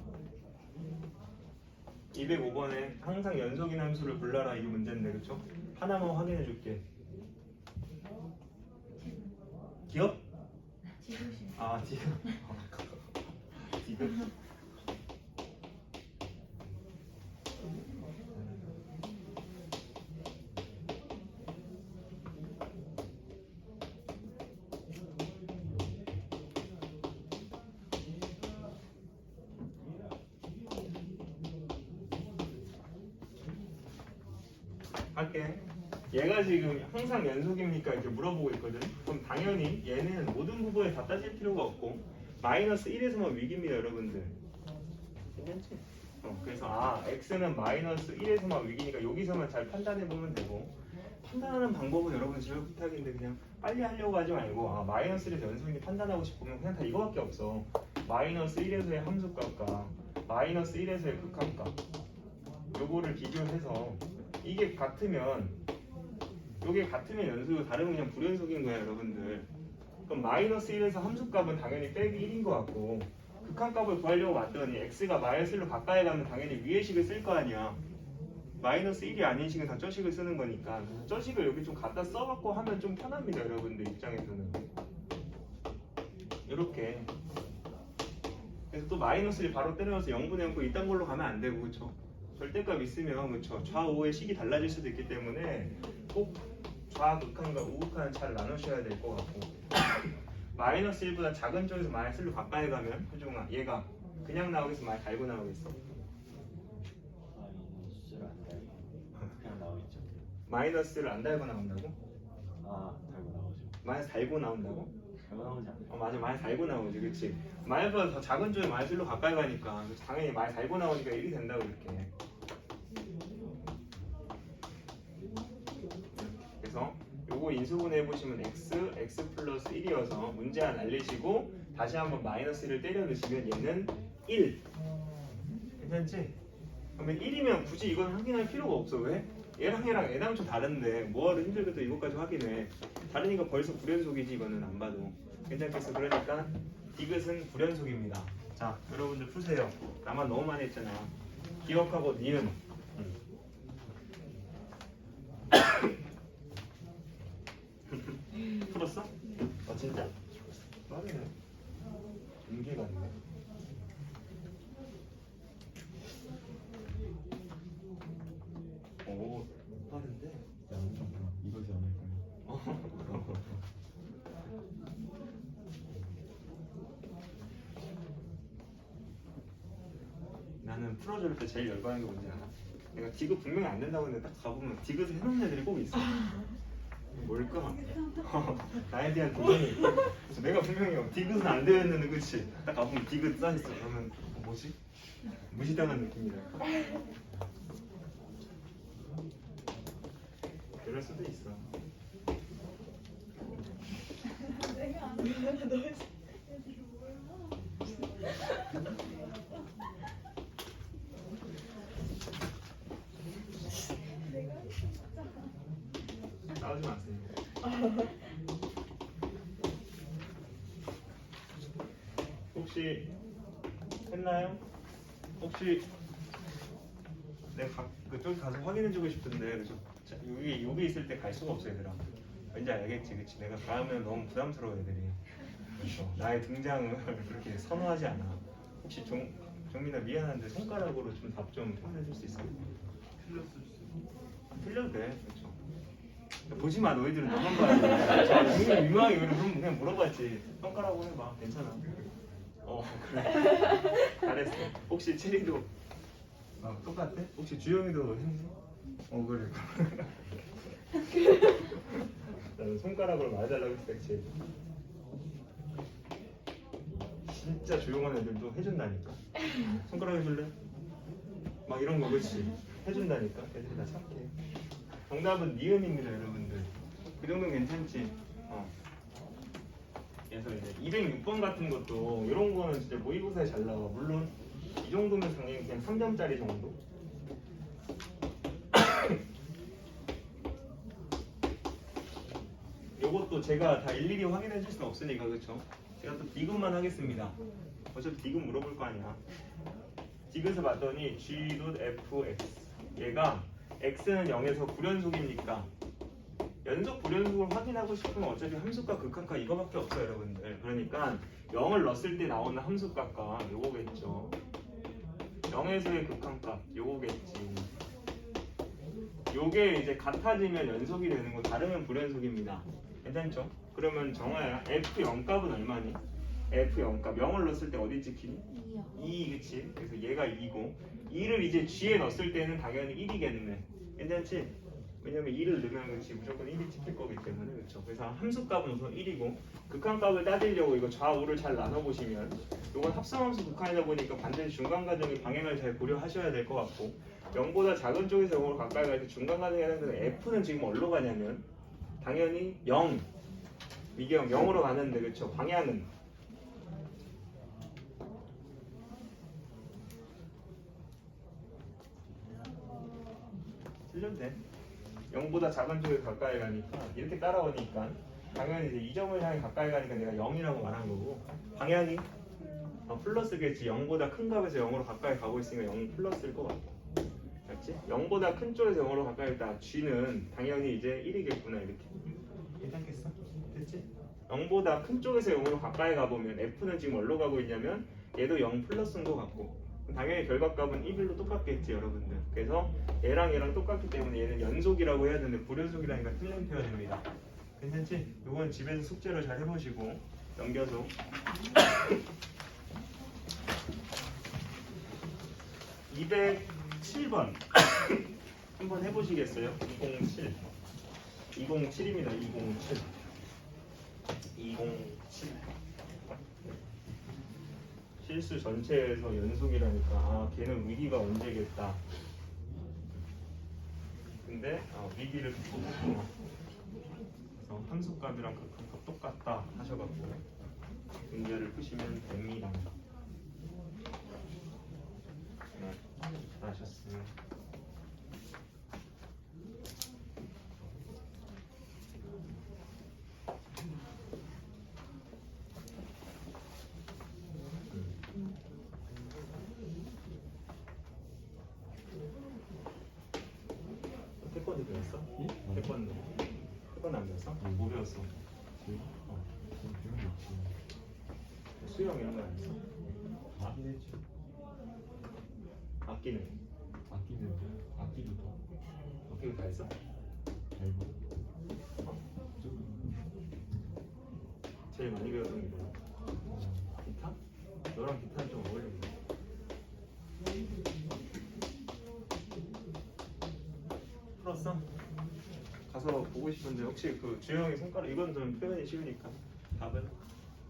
205번에 항상 연속인 함수를 불러라 이 문제인데 그쵸? 하나만 확인해줄게. 기억? 지그시. 아 지금 지금 할게. 얘가 지금 항상 연속입니까? 이렇게 물어보고 있거든. 그럼 당연히 얘는 모든 부분에 다 따질 필요가 없고 마이너스 1에서만 위기입니다 여러분들. 괜찮지? 그래서 x는 마이너스 1에서만 위기니까 여기서만 잘 판단해 보면 되고, 판단하는 방법은 여러분 제가 부탁인데 그냥 빨리 하려고 하지 말고 마이너스 1에서 연속인지 판단하고 싶으면 그냥 다 이거밖에 없어. 마이너스 1에서의 함수값과 마이너스 1에서의 극한값 요거를 비교해서 이게 같으면 연속이고 다르면 그냥 불연속인 거야 여러분들. 그럼 마이너스 1에서 함수값은 당연히 빼기 1인 것 같고, 극한값을 구하려고 봤더니 x가 마이너스 1로 가까이 가면 당연히 위의 식을 쓸 거 아니야. 마이너스 1이 아닌 식은 다 저식을 쓰는 거니까 저식을 여기 좀 갖다 써갖고 하면 좀 편합니다 여러분들 입장에서는. 이렇게. 그래서 또 마이너스 1 바로 때려서 0분의 0 이딴 걸로 가면 안 되고, 그쵸? 절대값 있으면 그쵸? 좌우의 식이 달라질 수도 있기 때문에 꼭 좌극한과 우극한 차를 나누셔야 될 것 같고, 마이너스 1보다 작은 쪽에서 마이너스 1로 가까이 가면 효중아 얘가 그냥 나오겠어 많이 달고 나오겠어? 마이너스를 안 달고 그냥 나오겠죠. 마이너스를 안 달고 나온다고? 달고 나오죠. 마이너스 달고 나온다고? 달고 나오지 않아요. 맞아 마이너스 달고 나오지 그치? 마이너스보다 더 작은 쪽에 마이너스 1로 가까이 가니까 당연히 마이너스 달고 나오니까 1이 된다고 이렇게. 그래서 요거 인수분해 해보시면 x 플러스 1이어서 문제 안 알리시고 다시 한번 마이너스 1을 때려 넣으시면 얘는 1. 괜찮지? 그러면 1이면 굳이 이건 확인할 필요가 없어. 왜? 얘랑 좀 다른데 뭐하러 힘들게 또 이것까지 확인해. 다르니까 벌써 불연속이지 이거는 안 봐도. 괜찮겠어? 그러니까 디귿은 불연속입니다. 자 여러분들 푸세요. 나만 너무 많이 했잖아. 기억하고 니은. 풀었어? 진짜? 빠르네. 인계 같네. 오, 빠른데? 이것이 아닐까요? 나는 풀어줄 때 제일 열받는 게 뭔지 알아? 내가 디귿 분명히 안 된다고 했는데 딱 가보면 디귿을 해놓은 애들이 꼭 있어. 뭘까? 나에 대한 도전이 있고. 그래서 내가 분명히 디귿은 안 되어 있는데 그치? 딱 가보면 디귿 써있어. 그러면 뭐지? 무시당한 느낌이랄까? 그럴 수도 있어. 내가 안 되는데 너 애들이 싸우지 마세요. 혹시 했나요? 혹시 내가 그쪽 가서 확인해주고 싶은데 그래서 여기 있을 때 갈 수가 없어 얘들아. 왠지 알겠지, 그치? 내가 가면 너무 부담스러워 애들이. 그래서 나의 등장을 그렇게 선호하지 않아. 혹시 정민아 미안한데 손가락으로 좀 답 좀 표현해줄 수 있을까? 틀려도 돼, 그렇죠? 보지 마, 너희들은 너만 봐야 돼. 정민이 유명하게 그러면 그냥 물어봤지. 손가락으로 해봐, 괜찮아. 그래. 잘했어. 혹시 체리도 똑같아? 혹시 주영이도 했니? 그래. 나는 손가락으로 말해달라고 했어, 그치? 진짜 조용한 애들도 해준다니까. 손가락 해줄래? 막 이런 거 그치? 해준다니까. 애들이 다 착해. 정답은 니은입니다, 여러분들. 그 정도는 괜찮지? 그래서 이제 206번 같은 것도 이런 거는 진짜 모의고사에 잘 나와. 물론 이 정도면 당연히 그냥 3점짜리 정도. 요것도 제가 다 일일이 확인해 줄 수는 없으니까 그렇죠? 제가 또 디귿만 하겠습니다. 어차피 디귿 물어볼 거 아니야. 디귿을 봤더니 g.fx 얘가 x는 0에서 불연속이니까 연속 불연속을 확인하고 싶으면 어차피 함수값 극한값 이거밖에 없어요 여러분들. 그러니까 0을 넣었을 때 나오는 함수값과 요거겠죠. 0에서의 극한값 요거겠지. 요게 이제 같아지면 연속이 되는 거, 다르면 불연속입니다. 괜찮죠? 그러면 정아야 f0 값은 얼마니? f0 값 0을 넣었을 때 어디 찍히니? 2, 그치? 그래서 얘가 2고 2를 이제 g에 넣었을 때는 당연히 1이겠네. 괜찮지? 왜냐면 2를 넣으면 그렇지 무조건 1이 찍힐 거기 때문에 그렇죠. 그래서 함수값은 우선 1이고 극한값을 따지려고 이거 좌우를 잘 나눠보시면 이건 합성함수 극한이다 보니까 반드시 중간 과정의 방향을 잘 고려하셔야 될 것 같고 0보다 작은 쪽에서 0으로 가까이 갈 때 중간 과정에 해당되는 F는 지금 어디로 가냐면 당연히 0 미경 0으로 가는데 그렇죠. 방향은 틀려도 돼. 0보다 작은 쪽에 가까이 가니까 이렇게 따라오니까 당연히 이제 이 점을 향해 가까이 가니까 내가 0이라고 말한 거고 방향이 플러스겠지. 0보다 큰 값에서 0으로 가까이 가고 있으니까 0 플러스일 것 같고 맞지? 0보다 큰 쪽에서 0으로 가까이 있다. G는 당연히 이제 1이겠구나 이렇게 괜찮겠어? 됐지? 0보다 큰 쪽에서 0으로 가까이 가보면 F는 지금 어디로 가고 있냐면 얘도 0 플러스인 것 같고 당연히 결과값은 1로 똑같겠지 여러분들. 그래서 얘랑 똑같기 때문에 얘는 연속이라고 해야 되는데 불연속이라니까 틀린 표현입니다. 괜찮지? 이건 집에서 숙제로 잘 해보시고 넘겨서 207번 한번 해보시겠어요? 207 207입니다. 207 실수 전체에서 연속이라니까 아 걔는 위기가 언제겠다. 근데 위기를 극복했구나. 그래서 함수값이랑 극한값 똑같다 하셔갖고 문제를 푸시면 됩니다. 네, 잘하셨어요. 태권도 배웠어? 태권도 안 배웠어? 뭐 배웠어? 수영 이런 거 안 했어? 하긴 했지. 악기는? 악기도 더 악기도 다 했어? 알고. 제일 많이 배웠던 게 뭐야? 기타? 너랑 기타는 좀 어울리네. 풀었어? 가서 보고 싶은데 혹시 그 주영이 손가락 이건 좀 표현이 쉬우니까 답은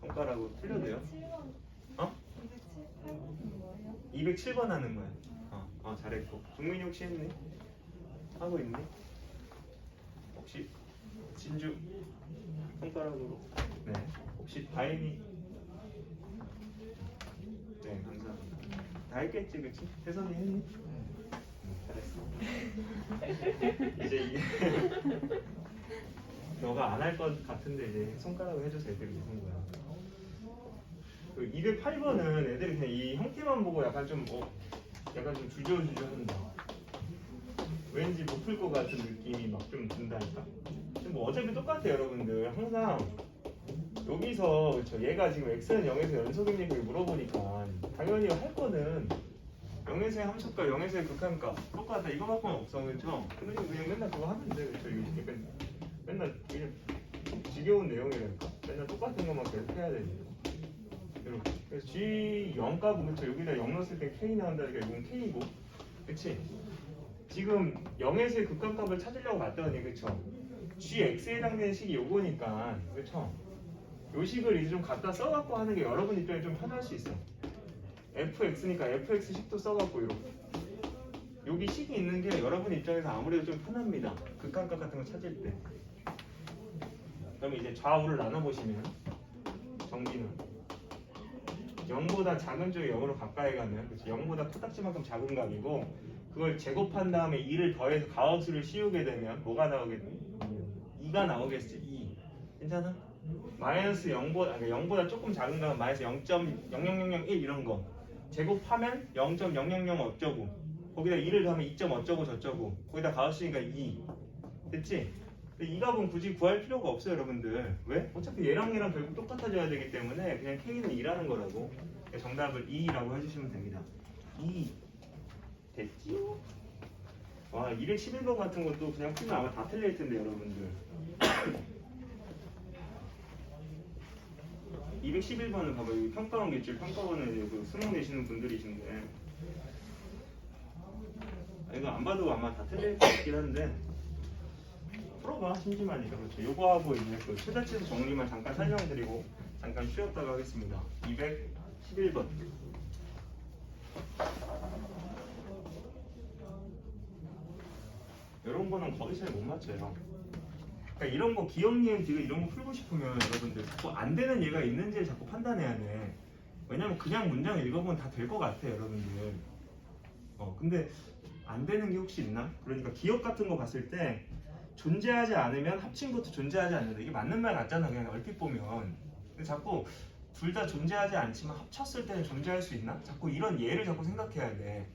손가락으로 틀려도 돼요? 207번. 어? 207, 8번은 뭐예요? 207번 하는 거야. 잘했고. 종민이 혹시 했니? 하고 있니? 혹시 진주 손가락으로? 네. 혹시 다행히 네 감사합니다. 다 했겠지 그치? 혜선이 했니? 잘했어. 이제 이게 너가 안 할 것 같은데 이제 손가락을 해줘서 애들이 무슨 거야. 그 208번은 애들이 그냥 이 형태만 보고 약간 좀 주저주저한다. 왠지 못 풀 것 같은 느낌이 막 좀 든다니까. 근데 뭐 어차피 똑같아 여러분들. 항상 여기서 그쵸, 얘가 지금 x는 0에서 연속입니까 물어보니까 당연히 할 거는 0에서의 함수값, 0에서의 극한값 똑같다. 이거밖에 없어 그렇죠? 그냥 맨날 그거 하면 돼 그렇죠? 이거 맨날 그냥 지겨운 내용이랄까? 맨날 똑같은 것만 계속 해야 되니까. 이렇게. 그래서 G 0값은 그쵸? 여기다 0 넣었을 때 K 나온다니까 이건 K고 그치? 지금 0에서의 극한값을 찾으려고 봤더니 그쵸? GX에 해당되는 식이 요거니까 그쵸? 요 식을 이제 좀 갖다 써갖고 하는 게 여러분 입장에 좀 편할 수 있어. fx니까 fx 식도 써갖고 이렇게 여기 식이 있는 게 여러분 입장에서 아무래도 좀 편합니다. 극한값 같은 거 찾을 때. 그럼 이제 좌우를 나눠보시면 정비는 0보다 작은 쪽에 0으로 가까이 가면 그치? 0보다 코딱지만큼 작은 값이고 그걸 제곱한 다음에 2를 더해서 가함수를 씌우게 되면 뭐가 나오겠니? 2가 나오겠지. 2 괜찮아? 마이너스 0보다 조금 작은 값은 마이너스 0.00001 이런 거 제곱하면 0.000 어쩌고 거기다 2를 더하면 2. 어쩌고 저쩌고 거기다 가함수니까 2 됐지? 근데 이 값은 굳이 구할 필요가 없어요 여러분들. 왜? 어차피 얘랑 결국 똑같아져야 되기 때문에 그냥 K는 2라는 거라고. 정답을 2라고 해주시면 됩니다. 2 됐지요? 와 211번 같은 것도 그냥 풀면 아마 다 틀릴 텐데 여러분들. 211번은 봐봐요. 여기 평가원 객실 평가원은 이제 그 수능 내시는 분들이신데 이거 안 봐도 아마 다 틀릴 것 같긴 한데 풀어봐 심심하니까. 그렇죠. 요거하고 이제 그 최대치수 정리만 잠깐 설명드리고 잠깐 쉬었다가 하겠습니다. 211번. 이런 거는 거의 잘 못 맞춰요. 그러니까 이런 거 기억, 니은, 디귿 이런 거 풀고 싶으면 여러분들 자꾸 안 되는 얘가 있는지를 자꾸 판단해야 돼. 왜냐면 그냥 문장 읽어보면 다 될 것 같아 여러분들. 근데 안 되는 게 혹시 있나? 그러니까 기억 같은 거 봤을 때 존재하지 않으면 합친 것도 존재하지 않는다. 이게 맞는 말 같잖아 그냥 얼핏 보면. 근데 자꾸 둘 다 존재하지 않지만 합쳤을 때는 존재할 수 있나? 자꾸 이런 예를 자꾸 생각해야 돼.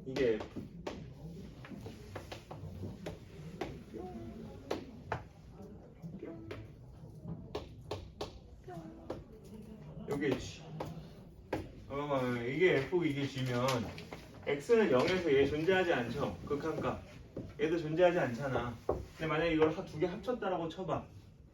이게 여기 이게 F 이게 G면 X는 0에서 얘 존재하지 않죠? 극한값 얘도 존재하지 않잖아. 근데 만약에 이걸 두 개 합쳤다라고 쳐봐.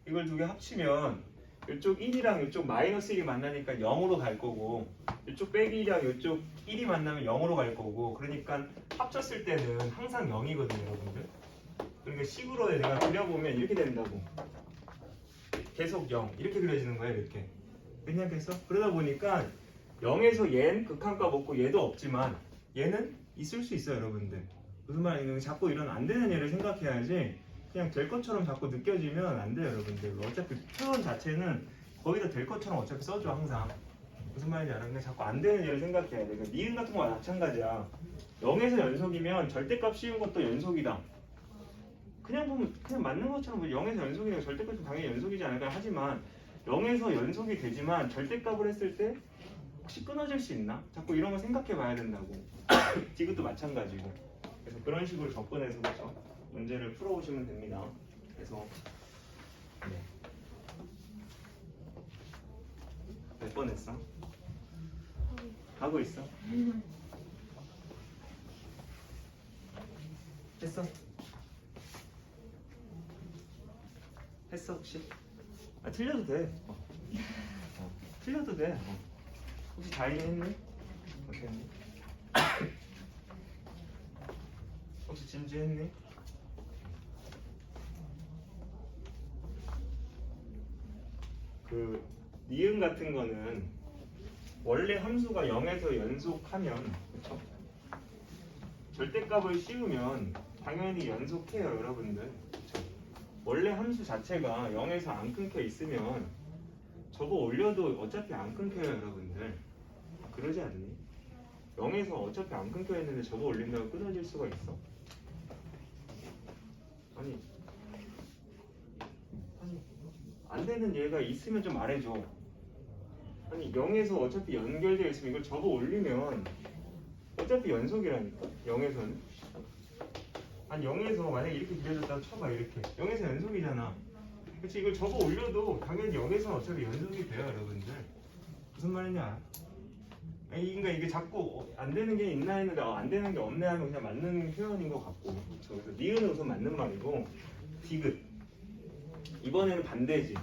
이걸 두 개 합치면 이쪽 1이랑 이쪽 마이너스 1이 만나니까 0으로 갈 거고 이쪽 빼기 1이랑 이쪽 1이 만나면 0으로 갈 거고 그러니까 합쳤을 때는 항상 0이거든요 여러분들. 그러니까 식으로 내가 그려보면 이렇게 된다고. 계속 0 이렇게 그려지는 거야 이렇게. 괜찮겠어? 그러다 보니까 0에서 얘는 극한값 없고 얘도 없지만 얘는 있을 수 있어요 여러분들. 무슨 말이냐면 자꾸 이런 안 되는 예를 생각해야지 그냥 될 것처럼 자꾸 느껴지면 안 돼요 여러분들. 어차피 표현 자체는 거기다 될 것처럼 어차피 써줘 항상. 무슨 말인지 알아? 그냥 자꾸 안 되는 예를 생각해야 돼. 그러니까 니은 같은 거 마찬가지야. 0에서 연속이면 절대값 씌운 것도 연속이다. 그냥 보면 그냥 맞는 것처럼 0에서 연속이면 절대값은 당연히 연속이지 않을까 하지만 0에서 연속이 되지만 절대값을 했을 때 혹시 끊어질 수 있나? 자꾸 이런 거 생각해 봐야 된다고. 디귿도 마찬가지고. 그래서 그런 식으로 접근해서 그렇죠? 문제를 풀어오시면 됩니다. 그래서 네. 몇 번 했어? 하고 있어? 했어? 했어 혹시? 틀려도 돼. 틀려도 돼. 혹시 다행히 했니? 어떻게 했니? 혹시 진지했니? 그 니은 같은 거는 원래 함수가 0에서 연속하면 그쵸? 절대값을 씌우면 당연히 연속해요 여러분들. 그쵸? 원래 함수 자체가 0에서 안 끊겨 있으면 저거 올려도 어차피 안 끊겨요 여러분들. 그러지 않니? 0에서 어차피 안 끊겨 있는데 저거 올린다고 끊어질 수가 있어? 아니 안 되는 얘가 있으면 좀 말해줘. 아니 0에서 어차피 연결되어 있으면 이걸 접어 올리면 어차피 연속이라니까 0에서는. 아니 0에서 만약에 이렇게 그려졌다고 쳐봐 이렇게 0에서 연속이잖아. 그치? 이걸 접어 올려도 당연히 0에서는 어차피 연속이 돼요 여러분들. 무슨 말인지 알아? 아니, 그러니까 이게 자꾸 안 되는 게 있나 했는데 안 되는 게 없네 하면 그냥 맞는 표현인 것 같고. 그렇죠? 그래서 니은은 우선 맞는 말이고 디귿 이번에는 반대지.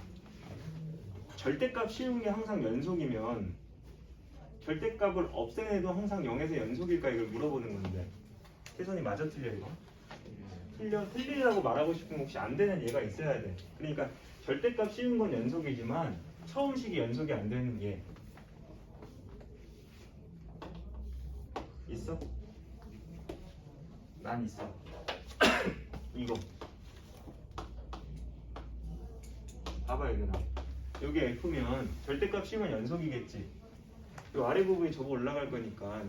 절대값 씌운 게 항상 연속이면 절대값을 없애도 항상 0에서 연속일까 이걸 물어보는 건데 태선이 맞아 틀려 이거? 틀리라고 말하고 싶으면 혹시 안 되는 얘가 있어야 돼. 그러니까 절대값 씌운 건 연속이지만 처음 식이 연속이 안 되는 얘 있어? 난 있어. 이거 봐봐 얘들아. 여기 F면 절대값 씌우면 연속이겠지. 이 아래 부분이 저거 올라갈 거니까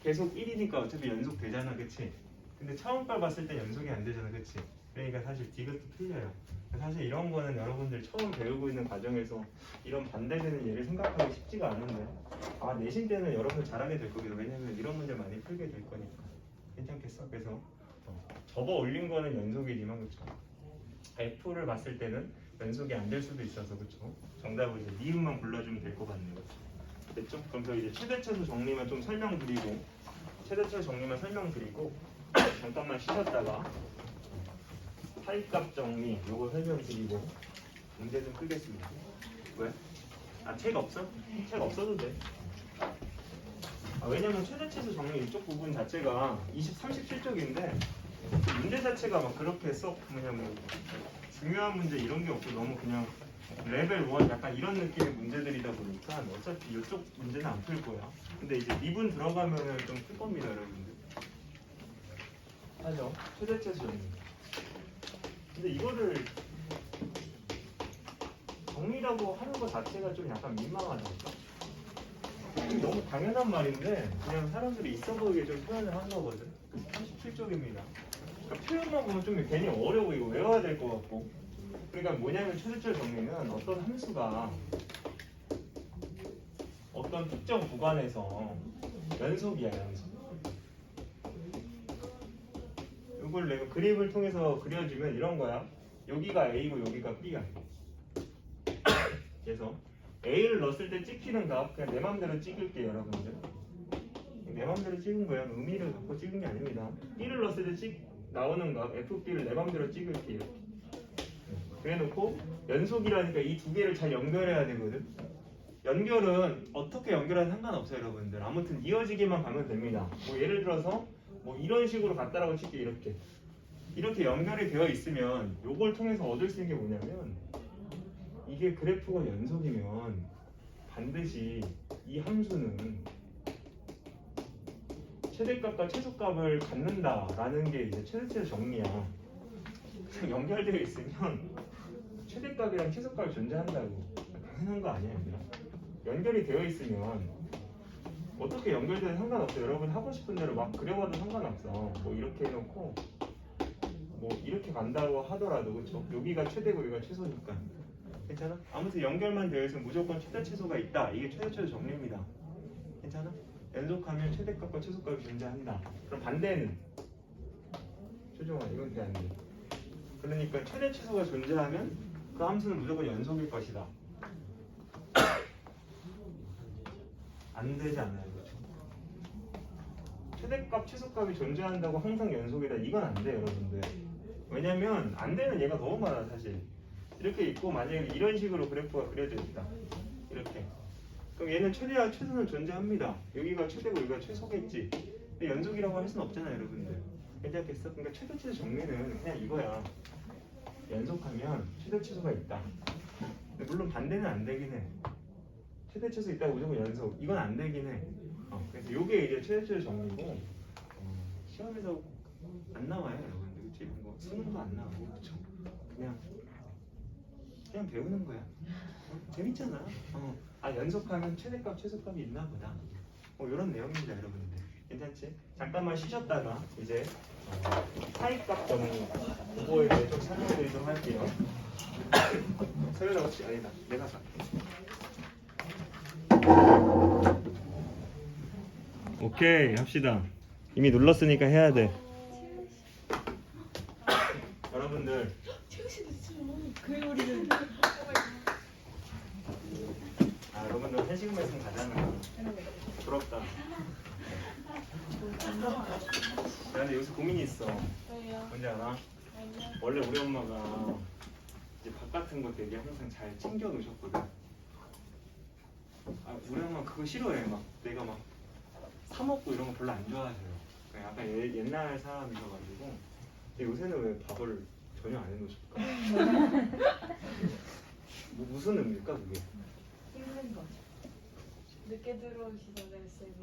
계속 1이니까 어차피 연속 되잖아 그치? 근데 처음 걸 봤을 때 연속이 안 되잖아 그치? 그러니까 사실 디귿도 틀려요. 사실 이런 거는 여러분들 처음 배우고 있는 과정에서 이런 반대되는 예를 생각하기 쉽지가 않은데 내신 때는 여러분들 잘하게 될 거거든요. 왜냐면 이런 문제 많이 풀게 될 거니까. 괜찮겠어? 그래서 접어 올린 거는 연속이지만 그쵸? F를 봤을 때는 연속이 안 될 수도 있어서 그쵸? 정답을 이제 니은만 불러주면 될 것 같네요. 그쵸? 됐죠? 그럼 저 이제 최대차수 정리만 좀 설명드리고 최대차수 정리만 설명드리고 잠깐만 쉬셨다가 타입값 정리 요거 설명드리고 문제 좀 풀겠습니다. 왜? 아, 책 없어? 책 없어도 돼. 왜냐면 최대치수 정리 이쪽 부분 자체가 37쪽인데 문제 자체가 막 그렇게 썩 그냥 뭐 중요한 문제 이런 게 없고 너무 그냥 레벨 1 약간 이런 느낌의 문제들이다 보니까 어차피 이쪽 문제는 안 풀 거야. 근데 이제 미분 들어가면은 좀 풀 겁니다, 여러분들. 하죠. 최대치수 정리. 근데 이거를 정리라고 하는 것 자체가 좀 약간 민망하다니까. 너무 당연한 말인데 그냥 사람들이 있어 보이게 좀 표현을 한 거거든. 37쪽입니다. 그러니까 표현만 보면 좀 괜히 어려워 이거 외워야 될 것 같고. 그러니까 뭐냐면 최대치수 정리는 어떤 함수가 어떤 특정 구간에서 연속이야, 연속. 이걸 내가 그림을 통해서 그려주면 이런 거야. 여기가 A고 여기가 B야. 그래서 A를 넣었을 때 찍히는 값 그냥 내 맘대로 찍을게요, 여러분들. 내 맘대로 찍은 거야. 의미를 갖고 찍은 게 아닙니다. B를 넣었을 때 나오는 값 FB를 내 맘대로 찍을게요. 그래놓고 연속이라니까 이 두 개를 잘 연결해야 되거든. 연결은 어떻게 연결하든 상관없어요, 여러분들. 아무튼 이어지기만 가면 됩니다. 뭐 예를 들어서 뭐 이런 식으로 갔다라고 칠게. 이렇게 연결이 되어 있으면 요걸 통해서 얻을 수 있는 게 뭐냐면 이게 그래프가 연속이면 반드시 이 함수는 최대값과 최소값을 갖는다라는 게 이제 최대치수 정리야. 그냥 연결되어 있으면 최대값이랑 최소값이 존재한다고. 당연한 거 아니야, 얘들아. 연결이 되어 있으면 어떻게 연결되든 상관없어. 여러분 하고 싶은 대로 막 그려봐도 상관없어. 뭐 이렇게 해놓고 뭐 이렇게 간다고 하더라도 그쵸? 여기가 최대고 여기가 최소니까 괜찮아? 아무튼 연결만 되어 있으면 무조건 최대 최소가 있다. 이게 최대치수 정리입니다. 괜찮아? 연속하면 최대값과 최소값이 존재한다. 그럼 반대는 최종아 이건 돼 안 돼. 그러니까 최대 최소가 존재하면 그 함수는 무조건 연속일 것이다. 안 되지 않아요, 그렇죠? 최대값, 최소값이 존재한다고 항상 연속이다. 이건 안 돼요, 여러분들. 왜냐면 안 되는 얘가 너무 많아, 사실. 이렇게 있고 만약에 이런 식으로 그래프가 그려져 있다. 이렇게. 그럼 얘는 최대와 최소는 존재합니다. 여기가 최대고 여기가 최소겠지. 근데 연속이라고 할 수는 없잖아요, 여러분들. 괜찮겠어? 그러니까 최대 최소 정리는 그냥 이거야. 연속하면 최대 최소가 있다. 근데 물론 반대는 안 되긴 해. 최대 최소 있다고 무조건 연속. 이건 안 되긴 해. 그래서 이게 이제 최대 최소 정리고 시험에서 안 나와요, 여러분들. 그치? 뭐 수능도 안 나오고 그렇죠? 그냥 배우는 거야. 재밌잖아. 연속하면 최대값, 최소값이 있나 보다. 이런 내용입니다, 여러분들. 괜찮지? 잠깐만 쉬셨다가 이제 사이값 정리 그거에 대해 좀 설명드리도록 할게요. 서연아 혹시 아니다. 내가 갈게. 오케이 합시다. 이미 눌렀으니까 해야 돼. 여러분들 여러분들 한 시간 말씀 가잖아. 부럽다. 근데 여기서 고민이 있어. 뭔지 알아? 원래 우리 엄마가 이제 밥 같은 거 되게 항상 잘 챙겨 놓으셨거든. 우리 엄마 그거 싫어해. 막 내가 막 사 먹고 이런 거 별로 안 좋아하세요. 그냥 약간 옛날 사람이셔가지고. 근데 요새는 왜 밥을 전혀 안 해놓으실까? 무슨 의미일까 그게? 힘든 거죠. 늦게 들어오시던데 쌤이.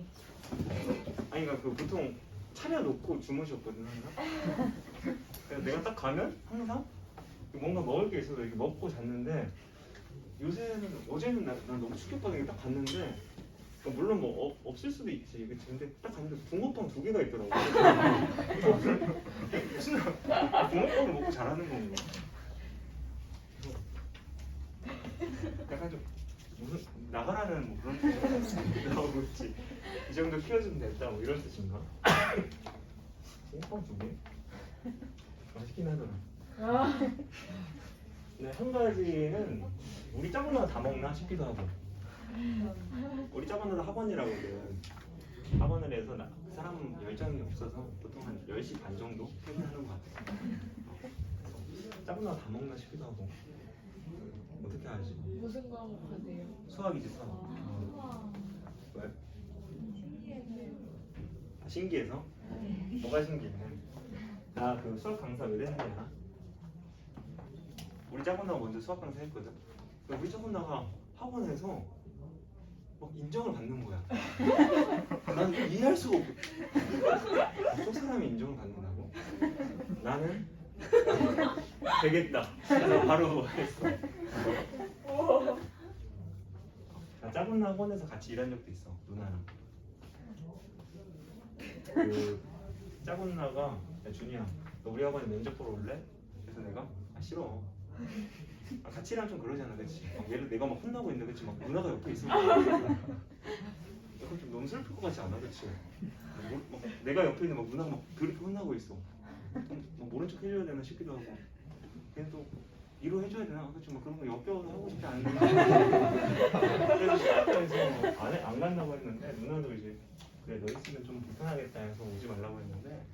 아니 그러니까 그 보통 차려놓고 주무셨거든 항상. 그래서 내가 딱 가면 항상 뭔가 먹을 게 있어서 이렇게 먹고 잤는데 요새는 어제는 난 너무 충격받은 게 딱 갔는데 물론 뭐 없을 수도 있지. 그치? 근데 딱 갔는데 붕어빵 2개가 있더라고. 무슨 붕어빵을 먹고 자라는 건가? 약간 좀 무슨 나가라는 뭐 그런 뜻이 나오고 있지. 이 정도 키워주면 됐다 뭐 이런 뜻인가? 붕어빵 2개? 맛있긴 하더라. 근데 한 가지는 우리 작은 누나 다 먹나 싶기도 하고. 우리 작은 누나 학원이라거든. 학원을 해서 사람 열정이 없어서 보통 한 10시 반 정도 퇴근하는 것 같아. 작은 누나 다 먹나 싶기도 하고. 하지. 무슨 과목 하세요? 수학이지 수학. 우와. 왜? 신기했네요. 아, 신기해서? 뭐가 신기해? 나 그 수학 강사 왜 됐냐? 우리 짝꿍나가 먼저 수학 강사 했거든. 근데 우리 짝꿍나가 학원에서 막 인정을 받는 거야. 난 이해할 수가 없고. 또 사람이 인정을 받는다고? 나는 되겠다. 그래서 바로 했어. 나 짝꿍나 학원에서 같이 일한 적도 있어. 누나랑. 그 짝꿍나가 야 준이야 너 우리 학원에 면접 보러 올래? 그래서 내가 아 싫어. 아, 같이 일하면 좀 그러잖아, 그렇지? 얘를 내가 막 혼나고 있는데, 그렇지? 막 누나가 옆에 있으면 약간 좀 너무 슬플 것 같지 않아, 그렇지? 막 내가 옆에 있는 막 누나가 막 그렇게 혼나고 있어. 막 모른 척 해줘야 되나 싶기도 하고. 걔는 또 위로해줘야 되나? 그렇지? 막 그런 거 역겨워서 하고 싶지 않은데. 그래서 시작해서 안 간다고 했는데 누나도 이제 그래 너 있으면 좀 불편하겠다 해서 오지 말라고 했는데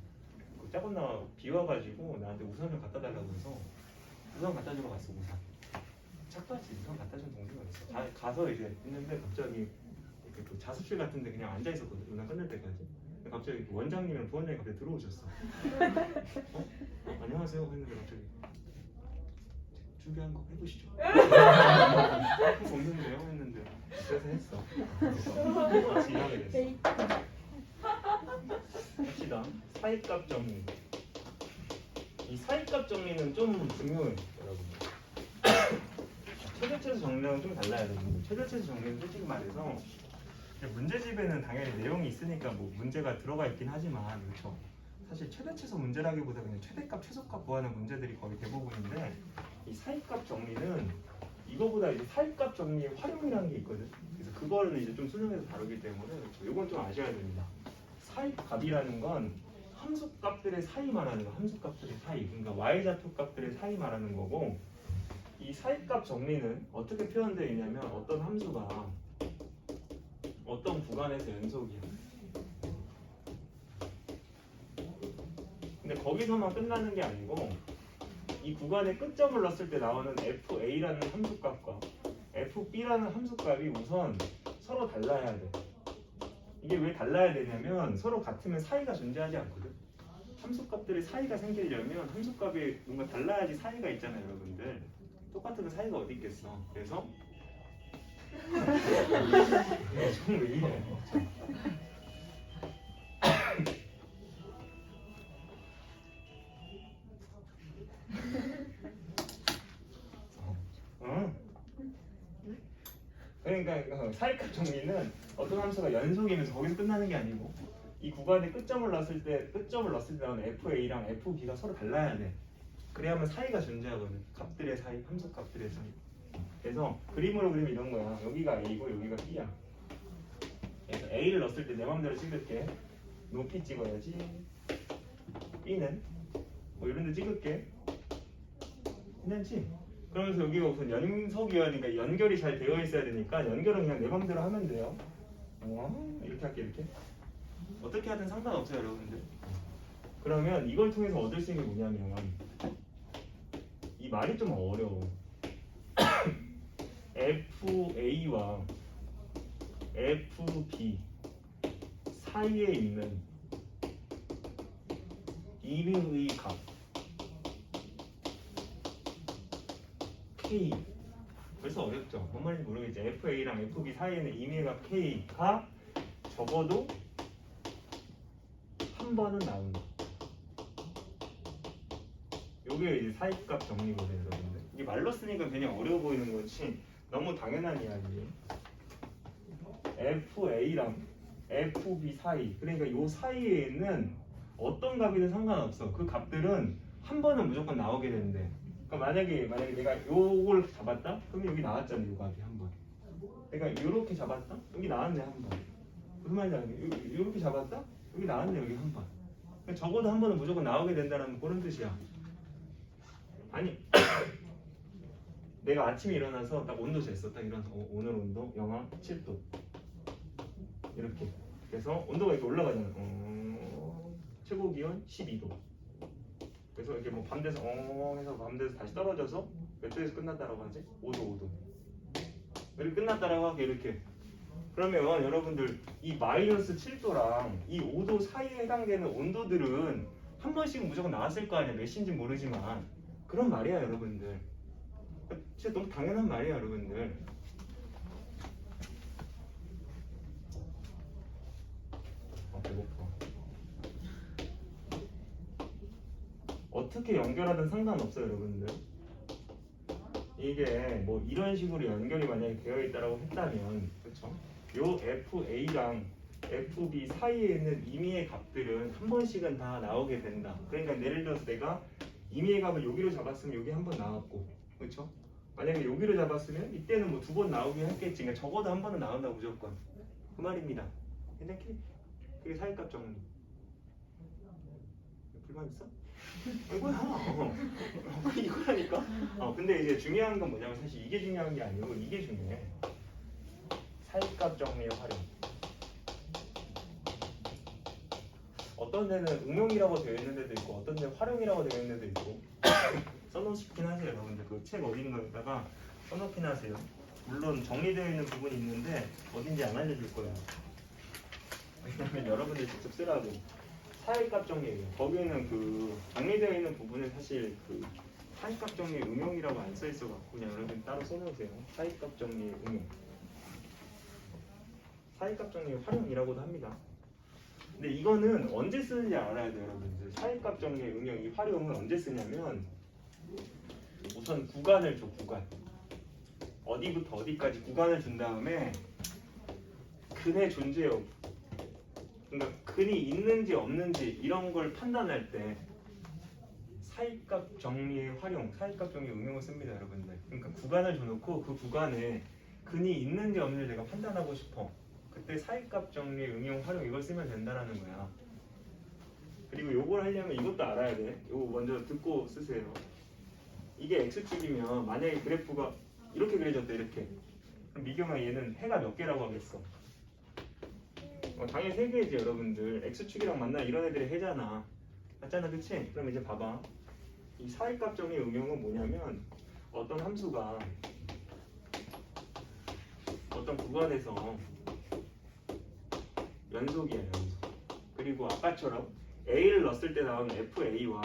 그 짝꿍나 비 와가지고 나한테 우산 좀 갖다 달라고 해서 우산 갖다 주러 갔어. 우산 착각지 우산 갖다 준 동생이 있어. 가서 이제 있는데 갑자기 이렇게 그 자습실 같은데 그냥 앉아 있었거든. 누나 끝날 때까지. 근데 갑자기 원장님이랑 부원장이 갑자기 들어오셨어. 안녕하세요 했는데 갑자기 준비한 거 해보시죠. 할거 없는데요 했는데 그래서 했어. 그래서 같이 일하게 됐어. 합시다. 사이값 정리. 이 사이값 정리는 좀 중요해요, 여러분. 최대치수 정리랑 좀 달라야 되는데 최대치수 정리는 솔직히 말해서 문제집에는 당연히 내용이 있으니까 뭐 문제가 들어가 있긴 하지만 그렇죠. 사실 최대치수 문제라기보다 그냥 최대값, 최소값 구하는 문제들이 거의 대부분인데 이 사이값 정리는 이거보다 이제 사이값 정리의 활용이라는 게 있거든. 그래서 그거를 이제 좀 수능에서 다루기 때문에 그렇죠. 이건 좀 아셔야 됩니다. 사이값이라는 건 함수값들의 사이 말하는 거, 함수값들의 사이. 그러니까 y좌표값들의 사이 말하는 거고 이 사이값 정리는 어떻게 표현되어 있냐면 어떤 함수가 어떤 구간에서 연속이야. 근데 거기서만 끝나는 게 아니고 이 구간에 끝점을 넣었을 때 나오는 fa라는 함수값과 fb라는 함수값이 우선 서로 달라야 돼. 이게 왜 달라야 되냐면 서로 같으면 사이가 존재하지 않거든. 함수값들의 사이가 생기려면 함수값이 뭔가 달라야지 사이가 있잖아요, 여러분들. 똑같은 사이가 어디 있겠어. 그래서 왜 이래? 그러니까 사이값 정리는 어떤 함수가 연속이면서 거기서 끝나는 게 아니고 이 구간에 끝점을 넣었을 때 나오는 FA랑 FB가 서로 달라야 돼. 그래야만 사이가 존재하거든. 값들의 사이, 함수 값들의 사이. 그래서 그림으로 그리면 이런 거야. 여기가 A고 여기가 B야. 그래서 A를 넣었을 때 내 맘대로 찍을게. 높이 찍어야지. B는 뭐 이런 데 찍을게. 괜찮지? 그러면서 여기가 우선 연속이어야 되니까 연결이 잘 되어 있어야 되니까 연결은 그냥 내 맘대로 하면 돼요. 이렇게 할게 이렇게. 어떻게 하든 상관없어요 여러분들. 그러면 이걸 통해서 얻을 수 있는 게 뭐냐면 이 말이 좀 어려워. FA와 FB 사이에 있는 임의의 값 K. 벌써 어렵죠? 뭔 말인지 모르겠지. FA랑 FB 사이에는 임의의 값 K가 적어도 한 번은 나온다. 요게 이제 사이값 정리거든요, 여러분들. 이게 말로 쓰니까 괜히 어려워 보이는 거지 너무 당연한 이야기. FA랑 FB 사이, 그러니까 요 사이에는 어떤 값이든 상관없어. 그 값들은 한 번은 무조건 나오게 되는데. 그러니까 만약에 내가 요걸 잡았다? 그러면 여기 나왔잖아, 요 값이 한 번. 그러니까 요렇게 잡았다? 여기 나왔네 한 번. 무슨 말인지 알겠니? 요렇게 잡았다? 여기 나왔네 여기 한 번. 그러니까 적어도 한 번은 무조건 나오게 된다는 그런 뜻이야. 아니 내가 아침에 일어나서 딱 온도 쟀어. 딱 일어나서 오늘 온도 영하 7도 이렇게. 그래서 온도가 이렇게 올라가잖아. 최고 기온 12도. 그래서 이렇게 뭐 밤 돼서 해서 밤 돼서 다시 떨어져서 몇 도에서 끝났다라고 하지? 5도 5도 이렇게 끝났다라고 하게 이렇게 그러면 여러분들 이 마이너스 7도랑 이 5도 사이에 해당되는 온도들은 한 번씩은 무조건 나왔을 거 아니야. 몇인지 모르지만 그런 말이야 여러분들. 진짜 너무 당연한 말이야 여러분들. 배고파. 어떻게 연결하든 상관없어요 여러분들. 이게 뭐 이런 식으로 연결이 만약에 되어 있다라고 했다면 그렇죠? 요 FA랑 FB 사이에 있는 임의의 값들은 한 번씩은 다 나오게 된다. 그러니까 예를 들어서 내가 임의의 값을 여기로 잡았으면 여기 한 번 나왔고 그렇죠? 만약에 여기로 잡았으면 이때는 뭐 두 번 나오긴 했겠지. 그러니까 적어도 한 번은 나온다 무조건. 그 말입니다. 괜찮지? 그게 사이값 정리. 불만 있어? 이거야. 이거라니까. 근데 이제 중요한 건 뭐냐면 사실 이게 중요한 게 아니고 이게 중요해. 사이값 정리의 활용. 어떤 데는 응용이라고 되어 있는 데도 있고 어떤 데는 활용이라고 되어 있는 데도 있고 써놓긴 하세요 여러분들. 그 책 어딘가에다가 써놓긴 하세요. 물론 정리되어 있는 부분이 있는데 어딘지 안 알려줄 거야. 왜냐면 여러분들 직접 쓰라고. 사이값 정리예요. 거기는 그 정리되어 있는 부분은 사실 그 사이값 정리 응용이라고 안 써 있어 갖고 그냥 여러분 따로 써놓으세요. 사이값 정리 응용. 사이값 정리 활용이라고도 합니다. 근데 이거는 언제 쓰는지 알아야 돼요, 여러분들. 사이값 정리 응용 이 활용은 언제 쓰냐면 우선 구간을 줘, 구간. 어디부터 어디까지 구간을 준 다음에 근의 존재 여부. 그러니까 근이 있는지 없는지 이런 걸 판단할 때 사이값 정리의 활용, 사이값 정리 응용을 씁니다, 여러분들. 그러니까 구간을 줘놓고 그 구간에 근이 있는지 없는지 내가 판단하고 싶어. 그때 사이값 정리 응용 활용 이걸 쓰면 된다라는 거야. 그리고 요걸 하려면 이것도 알아야 돼. 요거 먼저 듣고 쓰세요. 이게 x축이면 만약에 그래프가 이렇게 그려졌다 이렇게. 그럼 미경아 얘는 해가 몇 개라고 하겠어? 당연히 3개지 여러분들. x축이랑 만나 이런 애들이 해잖아. 맞잖아 그치? 그럼 이제 봐봐. 이 사이값 정리 응용은 뭐냐면 어떤 함수가 어떤 구간에서 연속이야 연속. 그리고 아까처럼 A를 넣었을 때 나오는 FA와